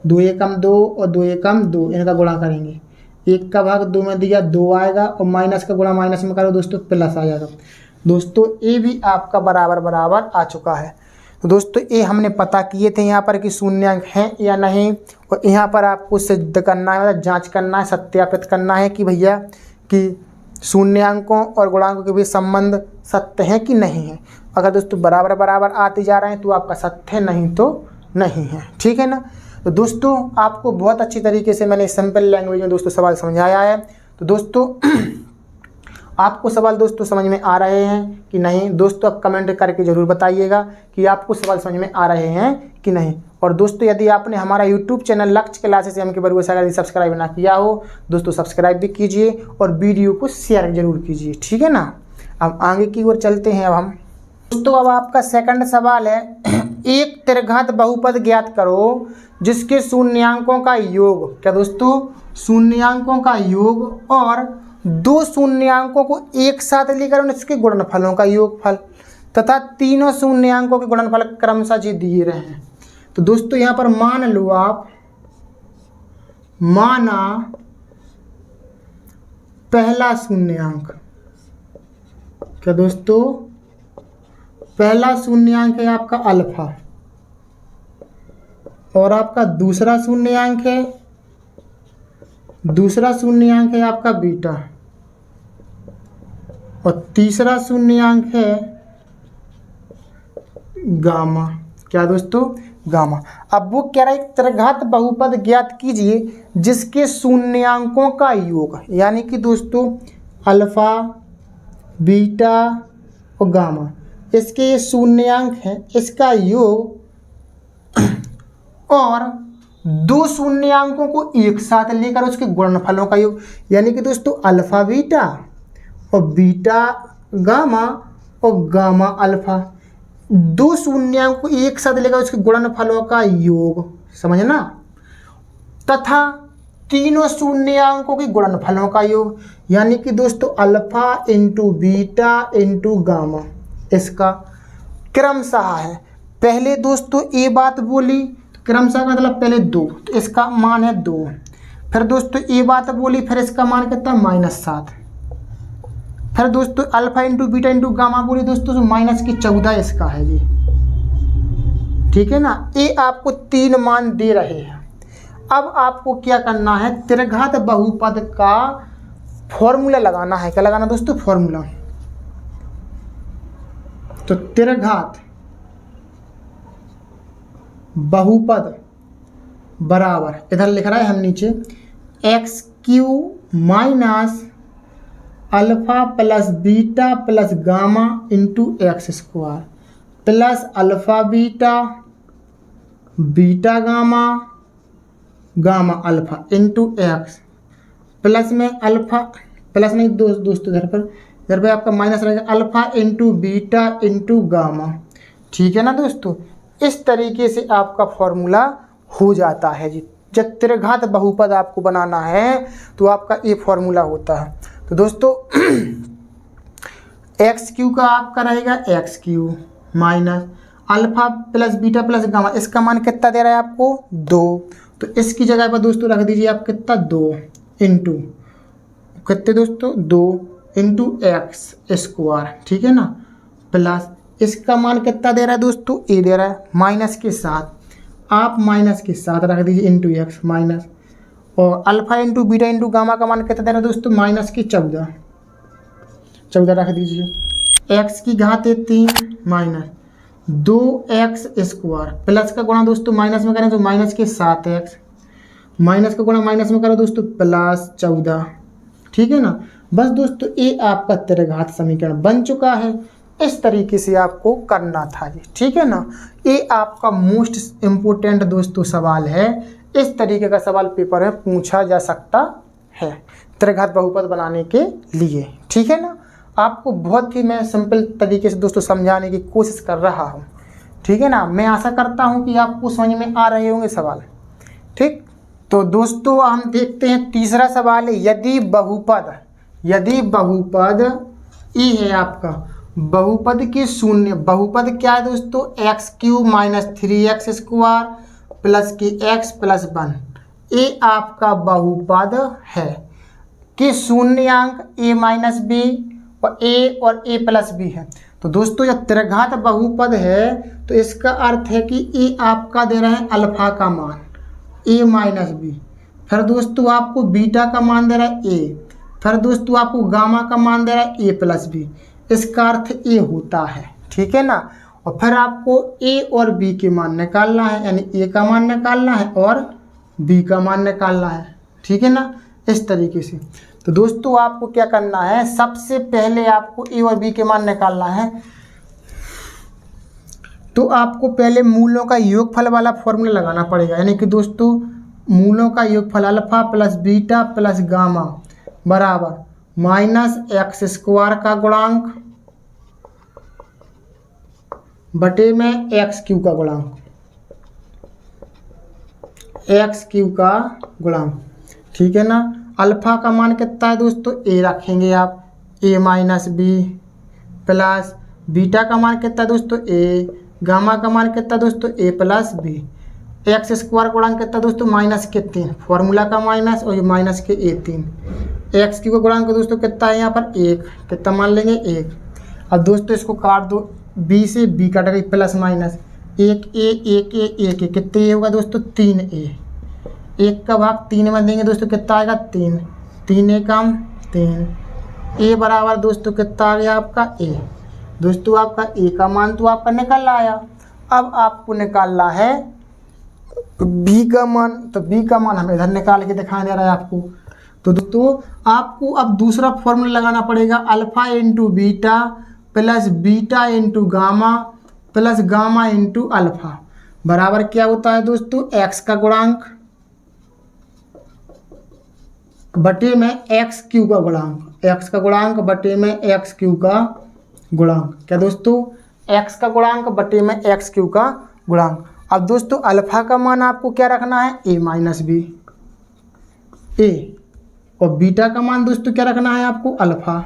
2 एकम 2 और 2 एकम 2, इनका गुणा करेंगे। 1 का भाग 2 में दिया 2 आएगा और माइनस का गुणा माइनस में करो दोस्तों प्लस आ जाएगा। दोस्तों ये भी आपका बराबर बराबर आ चुका है। तो दोस्तों ये हमने पता किए थे यहाँ पर कि शून्यांक हैं या नहीं, और यहाँ पर आपको सिद्ध करना है, मतलब जांच करना है, सत्यापित करना है कि भैया कि शून्यांकों और गुणांकों के बीच संबंध सत्य है कि नहीं है। अगर दोस्तों बराबर बराबर आते जा रहे हैं तो आपका सत्य है, नहीं तो नहीं है, ठीक है ना। तो दोस्तों आपको बहुत अच्छी तरीके से मैंने सिंपल लैंग्वेज में दोस्तों सवाल समझाया है। तो दोस्तों आपको सवाल दोस्तों समझ में आ रहे हैं कि नहीं? दोस्तों आप कमेंट करके ज़रूर बताइएगा कि आपको सवाल समझ में आ रहे हैं कि नहीं। और दोस्तों यदि आपने हमारा यूट्यूब चैनल लक्ष्य क्लासेस एम के बरुआ सागर सब्सक्राइब ना किया हो दोस्तों सब्सक्राइब भी कीजिए और वीडियो को शेयर जरूर कीजिए, ठीक है ना। अब आगे की ओर चलते हैं। अब हम दोस्तों अब आपका सेकंड सवाल है, एक त्रिघात बहुपद ज्ञात करो जिसके शून्यांकों का योग। क्या दोस्तों? शून्यांकों का योग और 2 शून्यांकों को एक साथ लेकर उनके गुणनफलों का योगफल तथा तीनों शून्यांकों के गुणनफल क्रमशः जी दिए रहे हैं। तो दोस्तों यहाँ पर मान लो आप, माना पहला शून्यांक। क्या दोस्तों? पहला शून्यांक है आपका अल्फा और आपका दूसरा शून्यांक है आपका बीटा और तीसरा शून्यांक है गामा। क्या दोस्तों? गामा। अब वो कह रहा है एक त्रिघात बहुपद ज्ञात कीजिए जिसके शून्यांकों का योग, यानी कि दोस्तों अल्फा बीटा और गामा इसके ये शून्यांक हैं, इसका योग और 2 शून्यांकों को एक साथ लेकर उसके गुणनफलों का योग, यानी कि दोस्तों अल्फा बीटा और बीटा गामा और गामा अल्फा, 2 शून्यांकों को एक साथ लेकर उसके गुणनफलों का योग, समझना, तथा तीनों शून्यांकों के गुणनफलों का योग, यानी कि दोस्तों alpha into beta into gamma, इसका क्रमशः है। पहले दोस्तों ये बात बोली, क्रमशः का मतलब पहले 2, तो इसका मान है 2। फिर दोस्तों ये बात बोली, फिर इसका मान कितना? -7। फिर दोस्तों alpha into beta into gamma बोली दोस्तों तो -14 इसका है जी, ठीक है ना। ये आपको 3 मान दे रहे हैं। अब आपको क्या करना है? त्रिघात बहुपद का फॉर्मूला लगाना है। क्या लगाना दोस्तों? फॉर्मूला। तो त्रिघात बहुपद बराबर, इधर लिख रहा है हम नीचे, x³ minus alpha plus beta plus gamma into x² plus alpha beta beta gamma gamma alpha into x plus में अल्फा प्लस नहीं दोस्तों इधर पर आपका माइनस रहेगा, alpha into beta into gamma, ठीक है ना दोस्तों। इस तरीके से आपका फॉर्मूला हो जाता है जी। जब त्रिघात बहुपद आपको बनाना है तो आपका ये फॉर्मूला होता है। तो दोस्तों एक्स क्यू का आपका रहेगा x cube minus alpha plus beta plus gamma, इसका मान कितना दे रहा है आपको 2, तो इसकी जगह पर दोस्तों रख दीजिए आप कितना 2 इंटू कितने दोस्तों 2 इंटू एक्स स्क्वायर, ठीक है ना, प्लस इसका मान कितना दे रहा है दोस्तों ए दे रहा है माइनस के साथ, आप माइनस के साथ रख दीजिए इंटू एक्स माइनस, और alpha into beta into gamma का मान कितना दे रहा है दोस्तों माइनस के 14 रख दीजिए, एक्स की घात 3 माइनस 2x स्क्वायर प्लस का गुणा दोस्तों माइनस में करें तो माइनस के 7x, माइनस का गुणा माइनस में करो दोस्तों प्लस 14, ठीक है ना। बस दोस्तों ये आपका त्रिघात समीकरण बन चुका है। इस तरीके से आपको करना था ये, ठीक है ना। ये आपका मोस्ट इम्पोर्टेंट दोस्तों सवाल है, इस तरीके का सवाल पेपर में पूछा जा सकता है त्रिघात बहुपद बनाने के लिए, ठीक है ना। आपको बहुत ही मैं सिंपल तरीके से दोस्तों समझाने की कोशिश कर रहा हूँ, ठीक है ना। मैं आशा करता हूँ कि आपको समझ में आ रहे होंगे सवाल, ठीक। तो दोस्तों हम देखते हैं तीसरा सवाल है, यदि बहुपद ई है आपका, बहुपद के शून्य, बहुपद क्या है दोस्तों x cube minus 3x square plus के एक्स प्लस 1, ये आपका बहुपद है कि शून्यांक a माइनस बी और a प्लस बी है। तो दोस्तों जब त्रिघात बहुपद है तो इसका अर्थ है कि ए आपका दे रहा है अल्फा का मान a माइनस बी, फिर दोस्तों आपको बीटा का मान दे रहा है a, फिर दोस्तों आपको गामा का मान दे रहा है a प्लस बी, इसका अर्थ a होता है, ठीक है ना। और फिर आपको a और b के मान निकालना है, यानी a का मान निकालना है और b का मान निकालना है, ठीक है ना, इस तरीके से। तो दोस्तों आपको क्या करना है, सबसे पहले आपको a और b के मान निकालना है। तो आपको पहले मूलों का योगफल वाला फॉर्मूला लगाना पड़ेगा, यानी कि दोस्तों मूलों का योगफल alpha plus beta plus gamma बराबर माइनस एक्स स्क्वायर का गुणांक बटे में एक्स क्यू का गुणांक, एक्स क्यू का गुणांक, ठीक है ना। अल्फा का मान कितना है दोस्तों ए रखेंगे आप, ए माइनस बी प्लस बीटा का मान कितना है दोस्तों ए, गामा का मान कितना दोस्तों ए प्लस बी, एक्स स्क्वायर गुणांक कितना दोस्तों माइनस के 3, फॉर्मूला का माइनस और ये माइनस के ए 3, एक्स क्यू का गुणांक दोस्तों कितना है यहाँ पर 1, कितना मान लेंगे 1। अब दोस्तों इसको काट दो, बी से बी काटेगा प्लस माइनस 1 कितने होगा दोस्तों 3a, 1 का भाग 3 में देंगे दोस्तों कितना आएगा 3, 3 एकम 3, a बराबर दोस्तों कितना आ गया आपका a। दोस्तों आपका a का मान तो आपका निकल आया, अब आपको निकालना है b का मान, तो b का मान हमें इधर निकाल के दिखाई दे रहा है आपको। तो दोस्तों आपको अब दूसरा फॉर्मूला लगाना पड़ेगा, alpha into beta plus beta into gamma plus gamma into alpha बराबर क्या होता है दोस्तों एक्स का गुणांक बटे में एक्स क्यू का गुणांक, एक्स का गुणांक बटे में एक्स क्यू का गुणांक, क्या दोस्तों एक्स का गुणांक बटे में एक्स क्यू का गुणांक। अब दोस्तों अल्फा का मान आपको क्या रखना है ए माइनस बी ए, और बीटा का मान दोस्तों क्या रखना है आपको अल्फा,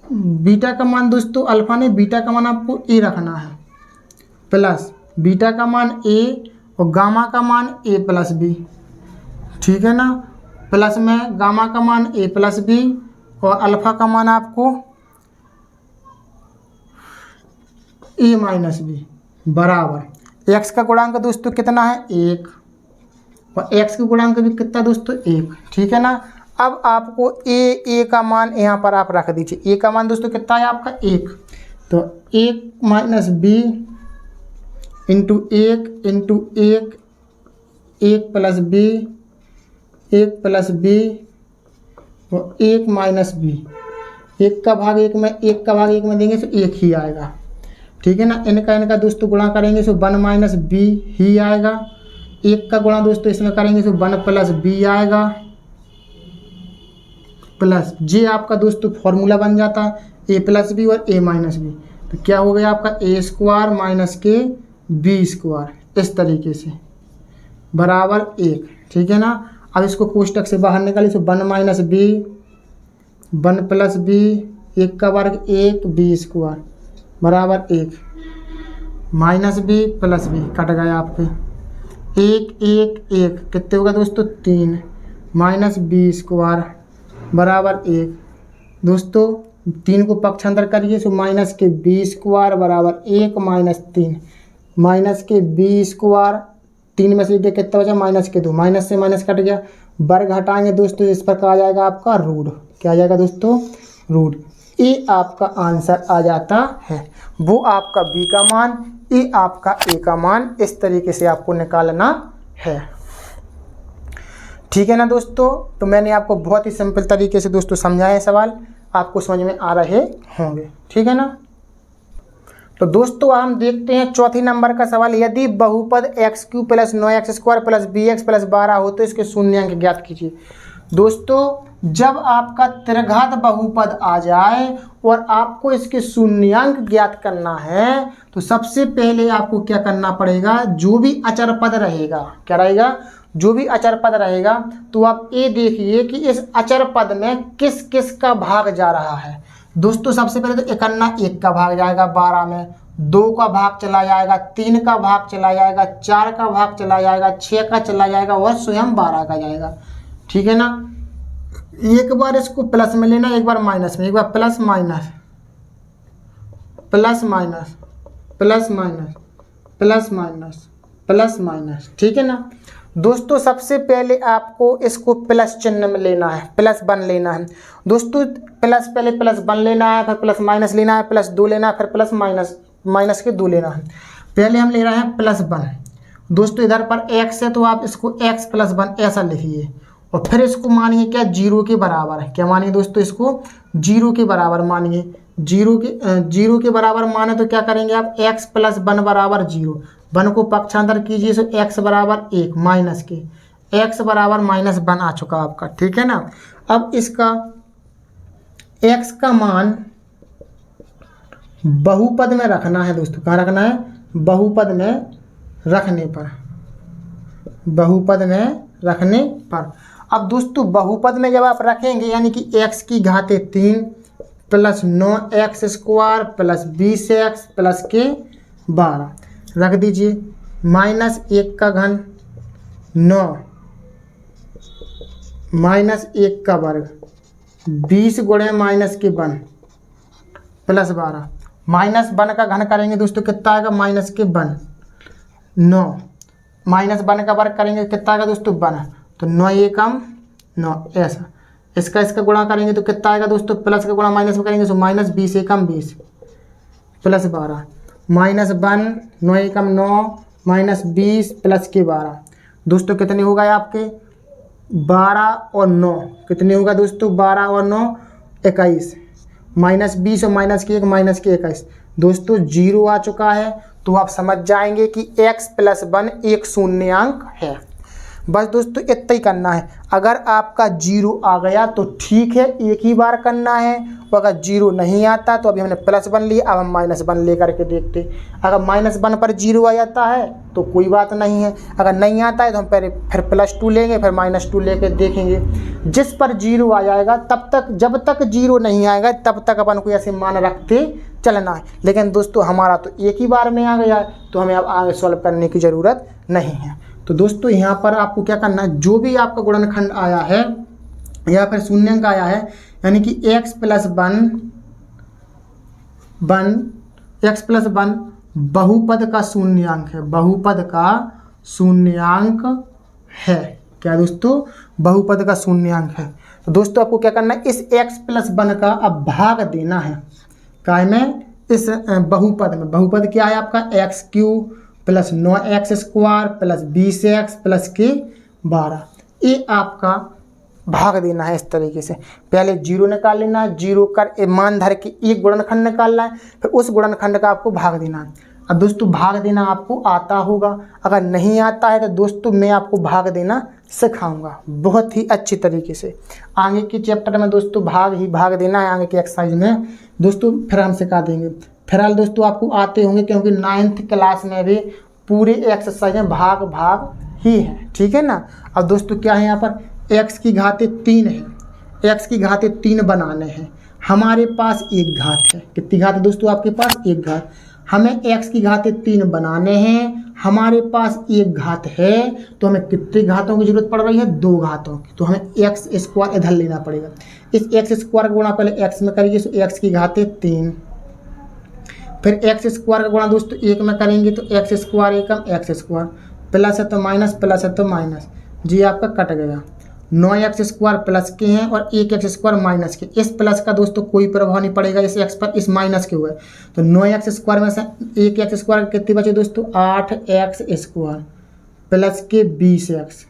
बीटा का मान दोस्तों अल्फा ने बीटा का मान आपको ए रखना है प्लस बीटा का मान ए और गामा का मान ए प्लस बी, ठीक है ना, प्लस में गामा का मान ए प्लस बी और अल्फा का मान आपको ए माइनस बी बराबर एक्स का गुणांक दोस्तों कितना है 1 और एक्स का गुणांक भी कितना दोस्तों 1, ठीक है ना। अब आपको ए का मान यहाँ पर आप रख दीजिए, ए का मान दोस्तों कितना है आपका 1, तो 1 minus B into 1 into 1 plus B 1 plus B और 1 माइनस बी, 1 का भाग 1 में देंगे तो 1 ही आएगा, ठीक है ना। इनका दोस्तों गुणा करेंगे तो 1 माइनस बी ही आएगा, 1 का गुणा दोस्तों इसमें करेंगे तो 1 प्लस बी आएगा प्लस जे आपका दोस्तों फॉर्मूला बन जाता है ए प्लस बी और ए माइनस बी, तो क्या हो गया आपका ए स्क्वायर माइनस के बी स्क्वायर, इस तरीके से बराबर 1, ठीक है ना। अब इसको कोष्टक से बाहर निकालिए तो 1 माइनस बी 1 प्लस बी 1 का वर्ग 1 बी स्क्वायर बराबर 1 minus B plus B cut गए आपके 1 1 1 कितने होगा दोस्तों 3 माइनस बी स्क्वायर बराबर 1 दोस्तों 3 को पक्षांतर करिए तो माइनस के बी स्क्वायर बराबर 1 माइनस 3 माइनस के बी स्क्वायर 3 में से कितना बचा माइनस के 2 माइनस से माइनस कट गया वर्ग हटाएंगे दोस्तों इस पर क्या आ जाएगा आपका रूट क्या आ जाएगा दोस्तों रूट ये आपका आंसर आ जाता है वो आपका बी का मान ये आपका ए का मान इस तरीके से आपको निकालना है। ठीक है ना दोस्तों। तो मैंने आपको बहुत ही सिंपल तरीके से दोस्तों समझाए सवाल आपको समझ में आ रहे होंगे। ठीक है ना। तो दोस्तों हम देखते हैं चौथी नंबर का सवाल। यदि बहुपद x³ + 9x² + bx + 12 हो तो इसके शून्यांक ज्ञात कीजिए। दोस्तों जब आपका त्रिघात बहुपद आ जाए और आपको इसके शून्यांक ज्ञात करना है तो सबसे पहले आपको क्या करना पड़ेगा जो भी अचर पद रहेगा क्या रहेगा जो भी अचर पद रहेगा तो आप ये देखिए कि इस अचर पद में किस किस का भाग जा रहा है। दोस्तों सबसे पहले तो 1 का भाग जाएगा 12 में 2 का भाग चला जाएगा 3 का भाग चला जाएगा 4 का भाग चला जाएगा 6 का चला जाएगा और स्वयं 12 का जाएगा। ठीक है ना। एक बार इसको प्लस में लेना एक बार माइनस में एक बार plus minus plus minus plus minus plus minus plus minus. ठीक है ना। दोस्तों सबसे पहले आपको इसको प्लस चिन्ह में लेना है +1 लेना है दोस्तों प्लस पहले +1 लेना है फिर प्लस माइनस लेना है +2 लेना है फिर प्लस माइनस के 2 लेना है। पहले हम ले रहे हैं +1 दोस्तों इधर पर x है तो आप इसको x + 1 ऐसा लिखिए और फिर इसको मानिए क्या 0 के बराबर है क्या मानिए दोस्तों इसको 0 के बराबर मानिए 0 के बराबर माने तो क्या करेंगे आप x + 1 बराबर 0 1 को पक्षांतर कीजिए तो x बराबर 1 माइनस के x बराबर -1 आ चुका आपका। ठीक है ना। अब इसका x का मान बहुपद में रखना है दोस्तों कहाँ रखना है बहुपद में रखने पर बहुपद में रखने पर। अब दोस्तों बहुपद में जब आप रखेंगे यानी कि x की घाते 3 + 9x² + 20x + के 12 रख दीजिए -1 का घन 9 -1 का वर्ग 20 गुणे -1 + 12 -1 का घन करेंगे दोस्तों कितना आएगा -1 9 -1 का वर्ग करेंगे कितना आएगा दोस्तों 1 तो 9 एकम 9 ऐसा इसका गुणा करेंगे तो कितना आएगा दोस्तों प्लस का गुणा माइनस में करेंगे तो -20 एकम 20 + 12 -1 9 एकम 9 -20 + के 12 दोस्तों कितने हो गए आपके 12 और 9 कितने होगा दोस्तों 12 और 9 21 -20 और -1 -21 दोस्तों 0 आ चुका है। तो आप समझ जाएंगे कि x + 1 एक शून्यांक है। बस दोस्तों इतना ही करना है। अगर आपका 0 आ गया तो ठीक है एक ही बार करना है और अगर 0 नहीं आता तो अभी हमने +1 लिया अब हम -1 लेकर के देखते। अगर -1 पर 0 आ जाता है तो कोई बात नहीं है अगर नहीं आता है तो हम पहले फिर +2 लेंगे फिर -2 लेकर देखेंगे। जिस पर 0 आ जाएगा तब तक जब तक 0 नहीं आएगा तब तक अपन को ऐसे मान रखते चलना है। लेकिन दोस्तों हमारा तो एक ही बार में आ गया है तो हमें अब आगे सॉल्व करने की ज़रूरत नहीं है। तो दोस्तों यहाँ पर आपको क्या करना है जो भी आपका गुणनखंड आया है या फिर शून्यांक आया है यानी कि x + 1 बहुपद का शून्यांक है बहुपद का शून्यांक है क्या दोस्तों बहुपद का शून्यांक है। तो दोस्तों आपको क्या करना है इस x + 1 का अब भाग देना है काय में इस बहुपद में। बहुपद क्या है आपका x³ + 9x² + 20x + के 12 ये आपका भाग देना है। इस तरीके से पहले 0 निकाल लेना है 0 कर मान धर के एक गुणनखंड निकालना है फिर उस गुणनखंड का आपको भाग देना है। अब दोस्तों भाग देना आपको आता होगा अगर नहीं आता है तो दोस्तों मैं आपको भाग देना सिखाऊंगा बहुत ही अच्छी तरीके से। आगे के चैप्टर में दोस्तों भाग देना है आगे के एक्सरसाइज में दोस्तों फिर हम सिखा देंगे। फिलहाल दोस्तों आपको आते होंगे क्योंकि 9th क्लास में भी पूरे एक्सरसाइज में भाग ही है। ठीक है ना। अब दोस्तों क्या है यहाँ पर x की घाते 3 है एक्स की घात 3 बनाने हैं। हमारे पास एक घात है, कितनी घात है दोस्तों आपके पास? एक घात। हमें एक्स की घात 3 बनाने हैं, हमारे पास एक घात है, तो हमें कितनी घातों की जरूरत पड़ रही है? 2 घातों की। तो हमें एक्स स्क्वायर इधर लेना पड़ेगा। इस एक्स स्क्वायर का गुणा पहले एक्स में करिए, तो एक्स की घात 3, फिर एक्स स्क्वायर का गुणा दोस्तों 1 में करेंगे तो एक्स स्क्वायर एकम एक्स स्क्वायर, प्लस है तो माइनस, प्लस है तो माइनस, जी आपका कट गया। 9x स्क्वायर प्लस के हैं और 1x स्क्वायर माइनस के। इस प्लस का दोस्तों कोई प्रभाव नहीं पड़ेगा इस x पर, इस माइनस के हुए। तो 9x स्क्वायर में से 1x स्क्वायर कितने बचे दोस्तों? 8x स्क्वायर प्लस के 20x,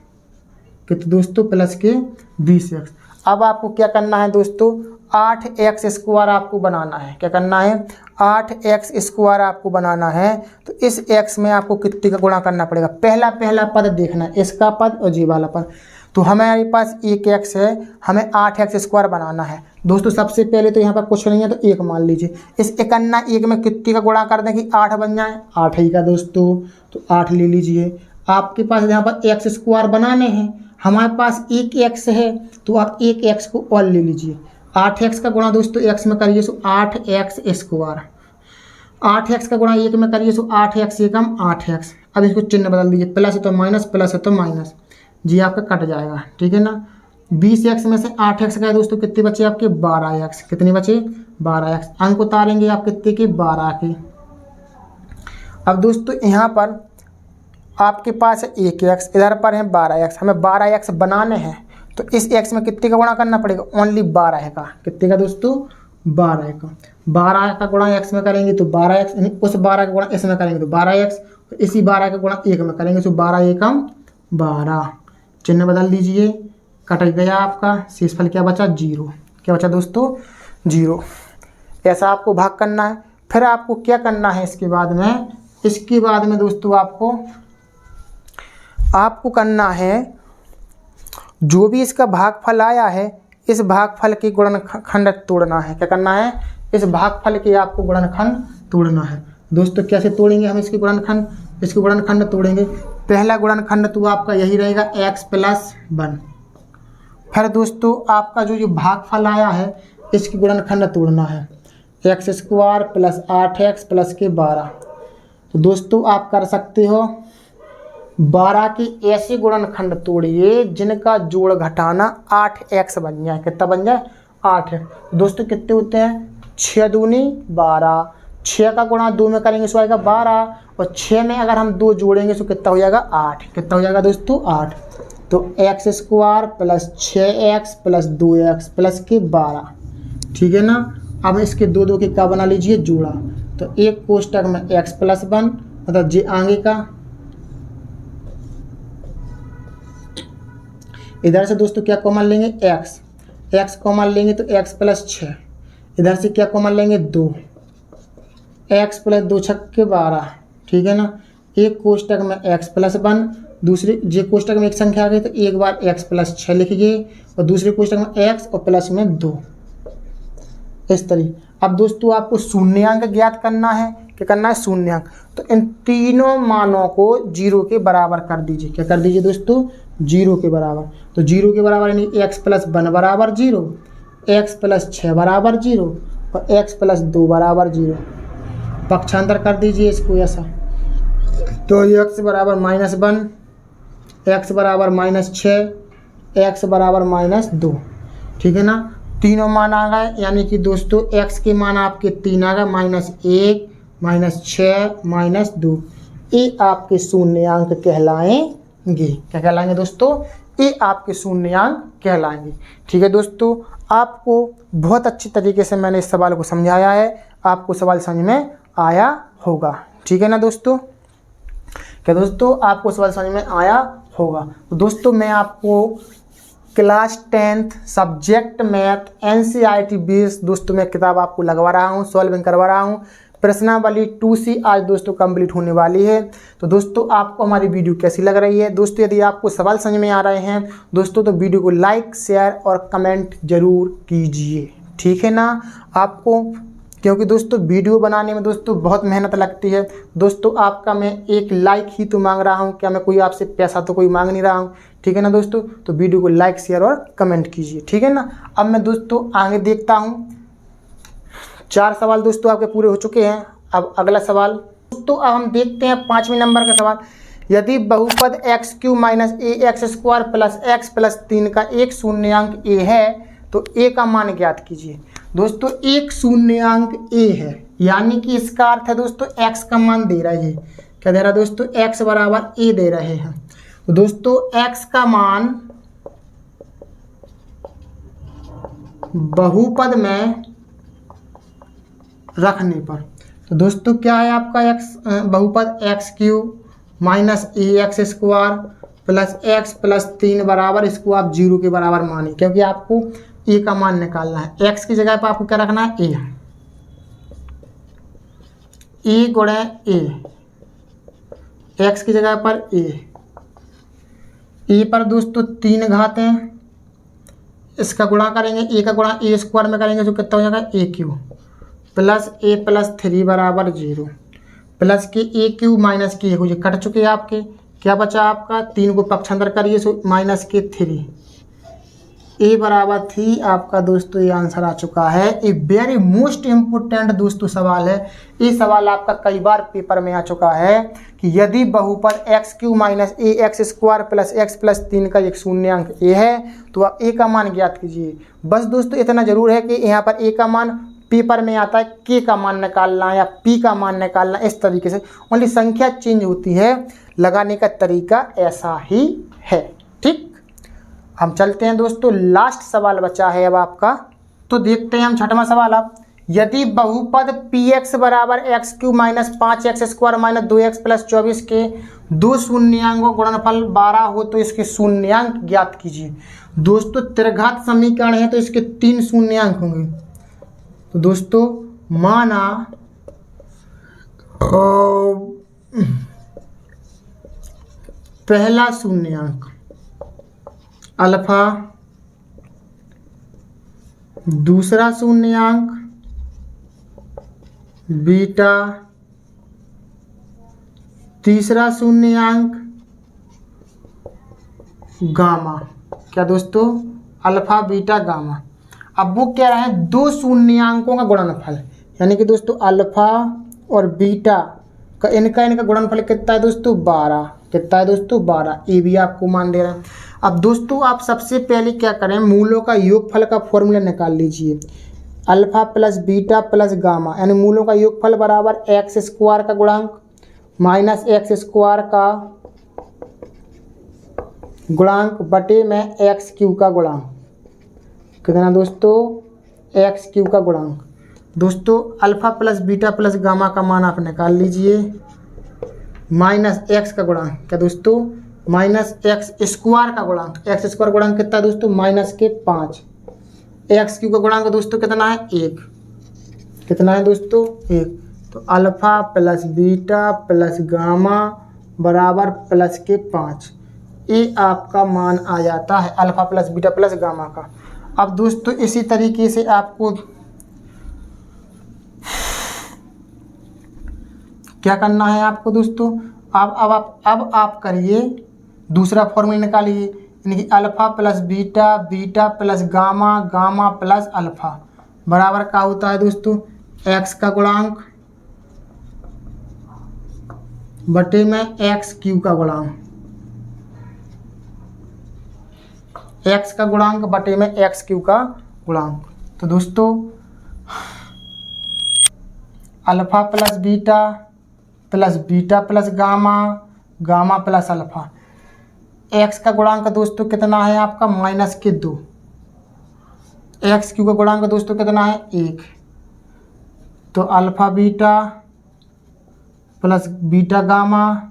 कितने दोस्तों? प्लस के 20x। अब आपको क्या करना है दोस्तों? 8x स्क्वायर आपको बनाना है। क्या करना है? 8x स्क्वायर आपको बनाना है। तो इस x में आपको कितने का गुणा करना पड़ेगा? पहला पद देखना है, इसका पद और जी वाला पद। तो हमारे पास 1x है, हमें 8x स्क्वायर बनाना है दोस्तों। सबसे पहले तो यहाँ पर कुछ नहीं है तो 1 मान लीजिए। इस 1 में कितने का गुणा कर दें कि 8 बन जाए? 8 ही का दोस्तों, तो 8 ले लीजिए। आपके पास यहाँ पर x स्क्वायर बनाने हैं, हमारे पास 1x है, तो आप 1x को और ले लीजिए। 8x का गुणा दोस्तों x में करिए तो 8x स्क्वायर, 8x का गुणा 1 में करिए तो 8x एकम 8x। अब इसको चिन्ह बदल दीजिए, प्लस है तो माइनस, प्लस है तो माइनस, जी आपका कट जाएगा, ठीक है ना। 20x में से 8x का है दोस्तों, कितने बचे आपके? 12x। कितने बचे? 12x। अंक उतारेंगे आप कितने के? 12 के। अब दोस्तों यहाँ पर आपके पास है 1x, इधर पर है 12x, हमें 12x बनाने हैं। तो इस x में कितने का गुणा करना पड़ेगा? ओनली 12 का। कितने का दोस्तों? 12 का। 12 का गुणा x में करेंगे तो 12x, यानी उस 12 का गुणा इसमें करेंगे तो 12x, इसी 12 का गुणा 1 में करेंगे तो 12 एकम 12। चिन्ह बदल दीजिए, कट गया आपका। शेषफल क्या बचा? 0। क्या बचा दोस्तों? 0। ऐसा आपको भाग करना है। फिर आपको क्या करना है इसके बाद में? इसके बाद में दोस्तों आपको करना है, जो भी इसका भागफल आया है, इस भागफल के गुणनखंड तोड़ना है। क्या करना है? इस भागफल के आपको गुणनखंड तोड़ना है दोस्तों। कैसे तोड़ेंगे हम इसके गुणनखंड? इसके गुणनखंड तोड़ेंगे। पहला गुणनखंड तो आपका यही रहेगा, x + 1। फिर दोस्तों आपका जो भागफल आया है, इसकी गुणनखंड तोड़ना है, x square plus 8x plus के 12। तो दोस्तों आप कर सकते हो 12 की ऐसे गुणनखंड तोड़िए जिनका जोड़ घटाना 8x बन जाए। कितना बन जाए? 8। दोस्तों कितने होते हैं? 6 दूनी 12, 6 का गुणा 2 में करेंगे तो आएगा 12, और 6 में अगर हम 2 जोड़ेंगे तो कितना हो जाएगा? 8। कितना हो जाएगा दोस्तों? 8। तो x square plus 6x plus 2x plus के 12, ठीक है ना। अब इसके 2 के क्या बना लीजिए? जोड़ा। तो एक कोष्टक में x + 1, मतलब जे आगे का, इधर से दोस्तों क्या कॉमन लेंगे? x कॉमन लेंगे तो x + 6, इधर से क्या कॉमन लेंगे? 2, x + 2 छक्के 12, ठीक है ना। एक कोष्टक में x + 1, दूसरे जे कोष्टक में एक संख्या आ गई तो एक बार x + 6 लिखिए, और दूसरे कोष्टक में x और प्लस में 2, इस तरीके। अब दोस्तों आपको शून्यांक ज्ञात करना है। क्या करना है? शून्यांक। तो इन तीनों मानों को 0 के बराबर कर दीजिए। क्या कर दीजिए दोस्तों? 0 के बराबर। तो 0 के बराबर यानी x + 1 बराबर 0, x + 6 बराबर 0 और x + 2 बराबर 0। पक्षांतर कर दीजिए इसको ऐसा। तो x बराबर -1, x बराबर -6, x बराबर -2, ठीक है ना। तीनों मान आ गए, यानी कि दोस्तों x के मान आपके 3 आ गए, -1, -6, -2। ये आपके शून्यांक कहलाएंगे। क्या कहलाएंगे दोस्तों? ये आपके शून्यांक कहलाएंगे, ठीक है दोस्तों। आपको बहुत अच्छी तरीके से मैंने इस सवाल को समझाया है, आपको सवाल समझ में आया होगा, ठीक है ना दोस्तों। क्या दोस्तों आपको सवाल समझ में आया होगा? तो दोस्तों मैं आपको class 10th subject math NCERT based दोस्तों मैं किताब आपको लगवा रहा हूँ, सॉल्विंग करवा रहा हूँ। प्रश्नावली 2C आज दोस्तों कंप्लीट होने वाली है। तो दोस्तों आपको हमारी वीडियो कैसी लग रही है? दोस्तों यदि आपको सवाल समझ में आ रहे हैं दोस्तों तो वीडियो को लाइक, शेयर और कमेंट जरूर कीजिए, ठीक है ना। आपको क्योंकि दोस्तों वीडियो बनाने में दोस्तों बहुत मेहनत लगती है दोस्तों। आपका मैं एक लाइक ही तो मांग रहा हूँ, क्या मैं कोई आपसे पैसा तो कोई मांग नहीं रहा हूँ, ठीक है ना दोस्तों। तो वीडियो को लाइक शेयर और कमेंट कीजिए, ठीक है ना। अब मैं दोस्तों आगे देखता हूँ। 4 सवाल दोस्तों आपके पूरे हो चुके हैं। अब अगला सवाल दोस्तों, अब हम देखते हैं 5वें नंबर का सवाल। यदि बहुपद x cube minus a x square plus x plus 3 का एक शून्यांक ए है तो ए का मान ज्ञात कीजिए। दोस्तों एक शून्यांक ए है, यानी कि इसका अर्थ है दोस्तों एक्स का मान दे रहा है। क्या दे रहा है दोस्तों? एक्स बराबर ए दे रहे हैं। तो दोस्तों एक्स का मान बहुपद में रखने पर, तो दोस्तों क्या है आपका एक्स बहुपद x cube minus a x square plus x plus 3 बराबर, इसको आप 0 के बराबर मानिए, क्योंकि आपको ए का मान निकालना है। एक्स की जगह पर आपको क्या रखना है? ए गुणे ए, एक्स की जगह पर ए पर दोस्तों 3 घात हैं, इसका गुणा करेंगे, ए का गुणा ए स्क्वायर में करेंगे तो कितना हो जाएगा? ए क्यू प्लस ए प्लस 3 बराबर 0 प्लस के ए क्यू माइनस के हो कट चुके हैं आपके। क्या बचा आपका? 3 को पक्षांतर करिए सो माइनस के 3, ए बराबर 3 आपका दोस्तों ये आंसर आ चुका है। ये वेरी मोस्ट इम्पोर्टेंट दोस्तों सवाल है। ये सवाल आपका कई बार पेपर में आ चुका है कि यदि बहुपद x cube minus a x square plus x plus 3 का एक शून्यांक ए है तो आप ए का मान ज्ञात कीजिए। बस दोस्तों इतना जरूर है कि यहाँ पर ए का मान पेपर में आता है, के का मान निकालना या पी का मान निकालना, इस तरीके से ओनली संख्या चेंज होती है, लगाने का तरीका ऐसा ही है। ठीक, हम चलते हैं दोस्तों, लास्ट सवाल बचा है अब आपका, तो देखते हैं हम 6वां सवाल। अब यदि बहुपद पी एक्स बराबर x cube minus 5 x square minus 2x plus 24 के 2 शून्यांकों गुणनफल 12 हो तो इसके शून्यांक ज्ञात कीजिए। दोस्तों त्रिघात समीकरण है तो इसके 3 शून्यांक होंगे। तो दोस्तों माना पहला शून्यांक अल्फा, दूसरा शून्यांक बीटा, तीसरा शून्यांक गामा। क्या दोस्तों? Alpha beta gamma. अब वो क्या रहे हैं? 2 शून्यांकों का गुणनफल, यानी कि दोस्तों अल्फा और बीटा का इनका गुणनफल कितना है दोस्तों? 12। कितना है दोस्तों? 12। ये भी आपको मान दे रहा है। अब दोस्तों आप सबसे पहले क्या करें, मूलों का योगफल का फॉर्मूला निकाल लीजिए। Alpha plus beta plus gamma, यानी मूलों का योगफल बराबर एक्स स्क्वायर का गुणांक माइनस एक्स स्क्वायर का गुणांक बटे में एक्स क्यू का गुणांक। कितना दोस्तों? एक्स क्यू का गुणांक। दोस्तों alpha plus beta plus gamma का मान आप निकाल लीजिए, माइनस एक्स का गुणांक। क्या दोस्तों? माइनस एक्स स्क्वायर का गुणांक। एक्स स्क्वायर गुणांक कितना है दोस्तों? माइनस के 5। एक्स क्यू का गुणांक दोस्तों कितना है? 1। कितना है दोस्तों? 1। तो alpha plus beta plus gamma बराबर प्लस के 5। ये आपका मान आ जाता है alpha plus beta plus gamma का। अब दोस्तों इसी तरीके से आपको क्या करना है आपको दोस्तों? अब आप करिए दूसरा फॉर्मूला निकालिए, यानी कि alpha plus beta beta plus gamma gamma plus alpha बराबर क्या होता है दोस्तों? एक्स का गुणांक बटे में एक्स क्यू का गुणांक। एक्स का गुणांक बटे में एक्स क्यू का गुणांक। तो दोस्तों alpha plus beta plus gamma gamma plus alpha. X का गुणांक दोस्तों कितना है आपका? माइनस के 2। एक्स क्यू का गुणांक दोस्तों कितना है? 1। तो alpha beta plus beta gamma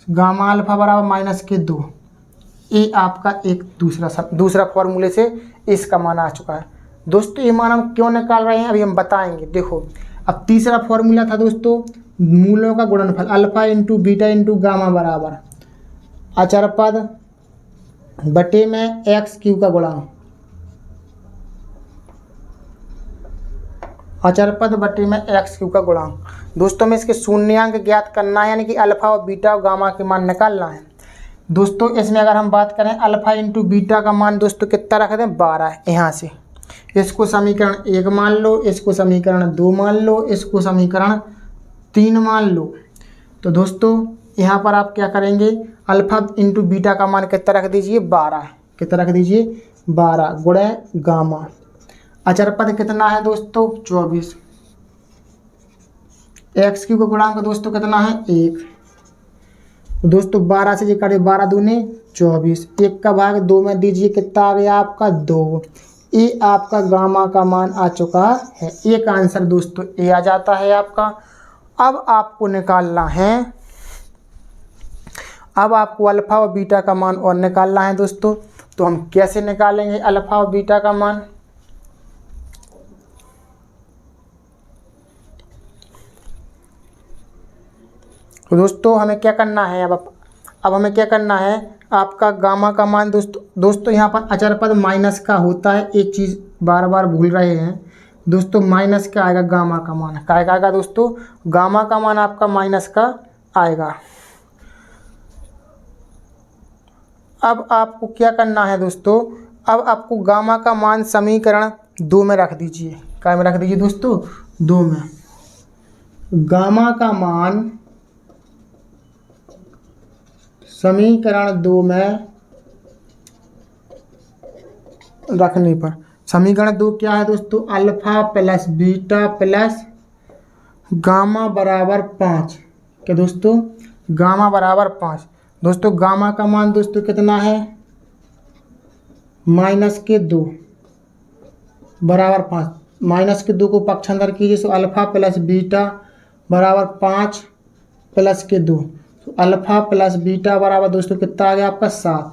gamma alpha बराबर माइनस के 2। ये आपका एक दूसरा फॉर्मूले से इसका मान आ चुका है। दोस्तों ये मान हम क्यों निकाल रहे हैं अभी हम बताएंगे। देखो अब तीसरा फॉर्मूला था दोस्तों मूलों का गुणनफल, alpha into beta into gamma बराबर अचरपद बटे में एक्स क्यू का गुणांक। अचरपद बटे में एक्स क्यू का गुणांक। दोस्तों में इसके शून्यांक ज्ञात करना है, यानी कि अल्फा और बीटा और गामा के मान निकालना है। दोस्तों इसमें अगर हम बात करें अल्फ़ा इंटू बीटा का मान दोस्तों कितना रख दें 12। यहाँ से इसको समीकरण 1 मान लो, इसको समीकरण 2 मान लो, इसको समीकरण 3 मान लो। तो दोस्तों यहाँ पर आप क्या करेंगे, अल्फ़ा इंटू बीटा का मान कितना रख दीजिए 12। कितना रख दीजिए 12 गुणे गामा। अचर पद कितना है दोस्तों 24। एक्स क्यू का गुणांक दोस्तों कितना है 1। दोस्तों 12 से ये करे 12 दूने 24, 1 का भाग 2 में दीजिए, कितना आ गया आपका 2। ये आपका गामा का मान आ चुका है। एक आंसर दोस्तों ए आ जाता है आपका। अब आपको निकालना है, अब आपको अल्फ़ा और बीटा का मान और निकालना है दोस्तों। तो हम कैसे निकालेंगे अल्फ़ा और बीटा का मान। तो दोस्तों हमें क्या करना है, अब हमें क्या करना है, आपका गामा का मान दोस्तों यहाँ पर अचर पद माइनस का होता है। एक चीज़ बार बार भूल रहे हैं दोस्तों, माइनस का आएगा गामा का मान। क्या आएगा दोस्तों, गामा का मान आपका माइनस का आएगा। अब आपको क्या करना है दोस्तों, अब आपको गामा का मान समीकरण 2 में रख दीजिए। क्या में रख दीजिए दोस्तों 2 में। गामा का मान समीकरण 2 में रखने पर, समीकरण 2 क्या है दोस्तों, alpha plus beta plus gamma बराबर 5। क्या दोस्तों, गामा बराबर 5। दोस्तों गामा का मान दोस्तों कितना है -2 बराबर 5। -2 को पक्षांतर कीजिए तो अल्फ़ा प्लस बीटा बराबर 5 प्लस के 2। तो अल्फ़ा प्लस बीटा बराबर दोस्तों कितना आ गया आपका 7।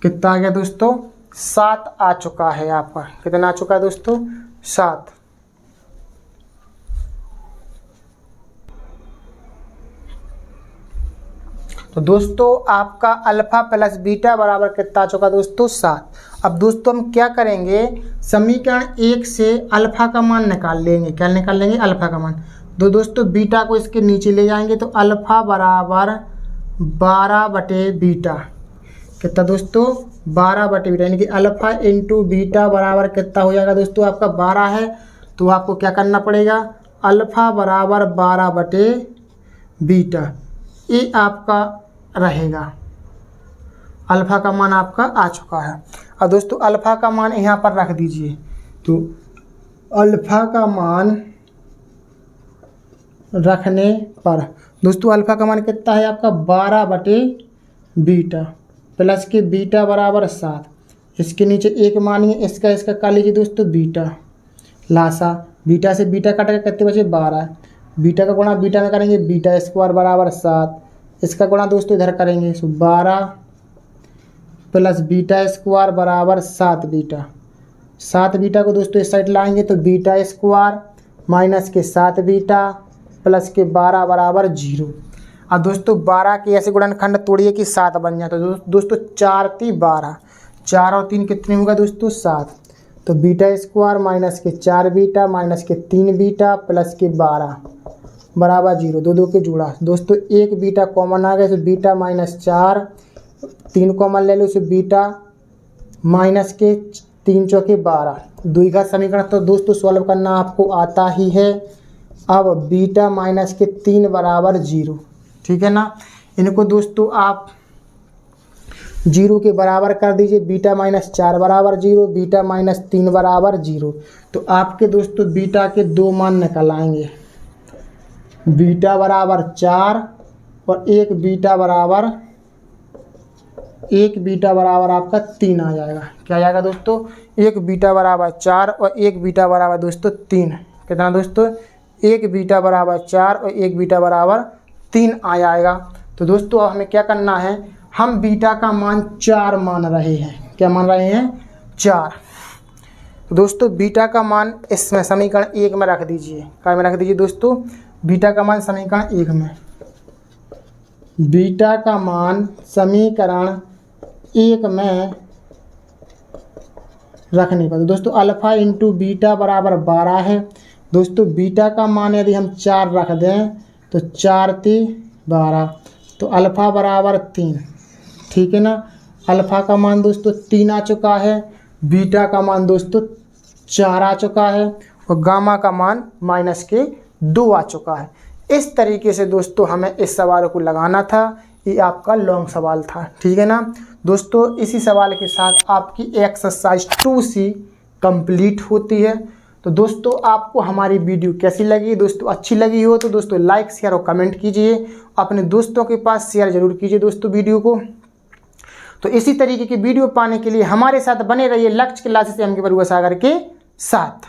कितना आ गया दोस्तों 7 आ चुका है आपका। कितना आ चुका है दोस्तों 7। तो दोस्तों आपका अल्फ़ा प्लस बीटा बराबर कितना आ चुका दोस्तों 7। अब दोस्तों हम क्या करेंगे, समीकरण 1 से अल्फ़ा का मान निकाल लेंगे। क्या निकाल लेंगे, अल्फ़ा का मान। तो दोस्तों बीटा को इसके नीचे ले जाएंगे तो अल्फ़ा बराबर 12 बटे बीटा। कितना दोस्तों 12 बटे बीटा, यानी कि अल्फ़ा इंटू बीटा बराबर कितना हो जाएगा दोस्तों आपका 12 है। तो आपको क्या करना पड़ेगा, अल्फ़ा बराबर 12 बटे बीटा, ये आपका रहेगा। अल्फ़ा का मान आपका आ चुका है। अब दोस्तों अल्फ़ा का मान यहाँ पर रख दीजिए। तो अल्फ़ा का मान रखने पर दोस्तों अल्फ़ा का मान कितना है आपका 12 बटे बीटा प्लस के बीटा बराबर 7। इसके नीचे 1 मानिए, इसका कर लीजिए दोस्तों बीटा लासा। बीटा से बीटा कट के कितने बचे 12। बीटा का गुणा बीटा में करेंगे, बीटा स्क्वायर बराबर 7। इसका गुणा दोस्तों इधर करेंगे तो 12 प्लस बीटा स्क्वायर बराबर 7 बीटा। 7 बीटा को दोस्तों इस साइड लाएंगे तो बीटा स्क्वायर माइनस के 7 बीटा प्लस के 12 बराबर 0। अब दोस्तों 12 के ऐसे गुणनखंड तोड़िए कि 7 बन जाए। तो दोस्तों 4 3 12, 4 और 3 कितने होगा दोस्तों 7। तो बीटा स्क्वायर माइनस के 4 बीटा माइनस के 3 बीटा प्लस के 12 बराबर 0। 2 2 के जुड़ा दोस्तों, 1 बीटा कॉमन आ गया तो बीटा -4, 3 कॉमन ले लो तो बीटा माइनस के 3 चौके 12। द्विघात समीकरण तो दोस्तों सॉल्व करना आपको आता ही है। अब बीटा माइनस के 3 बराबर 0, ठीक है ना। इनको दोस्तों आप 0 के बराबर कर दीजिए। बीटा -4 बराबर 0, बीटा -3 बराबर 0। तो आपके दोस्तों बीटा के 2 मान निकल आएंगे, बीटा बराबर 4 और एक बीटा बराबर आपका 3 आ जाएगा। क्या आ जाएगा दोस्तों, एक बीटा बराबर 4 और एक बीटा बराबर दोस्तों 3। कितना दोस्तों, एक बीटा बराबर 4 और एक बीटा बराबर 3 आ जाएगा। तो दोस्तों अब हमें क्या करना है, हम बीटा का मान 4 मान रहे हैं। क्या मान रहे हैं 4। तो दोस्तों बीटा का मान इसमें समीकरण 1 में रख दीजिए। क्या में रख दीजिए दोस्तों, बीटा का मान समीकरण 1 में। बीटा का मान समीकरण 1 में रखने पर दोस्तों अल्फ़ा इंटू बीटा बराबर 12 है। दोस्तों बीटा का मान यदि हम 4 रख दें तो 4 3 12, तो अल्फ़ा बराबर 3। ठीक है ना। अल्फ़ा का मान दोस्तों 3 आ चुका है, बीटा का मान दोस्तों 4 आ चुका है और गामा का मान -2 आ चुका है। इस तरीके से दोस्तों हमें इस सवाल को लगाना था। ये आपका लॉन्ग सवाल था, ठीक है ना दोस्तों। इसी सवाल के साथ आपकी एक्सरसाइज 2C कंप्लीट होती है। तो दोस्तों आपको हमारी वीडियो कैसी लगी दोस्तों? अच्छी लगी हो तो दोस्तों लाइक शेयर और कमेंट कीजिए, अपने दोस्तों के पास शेयर जरूर कीजिए दोस्तों वीडियो को। तो इसी तरीके की वीडियो पाने के लिए हमारे साथ बने रहिए लक्ष्य क्लासेस एम के बरुआ सागर के साथ।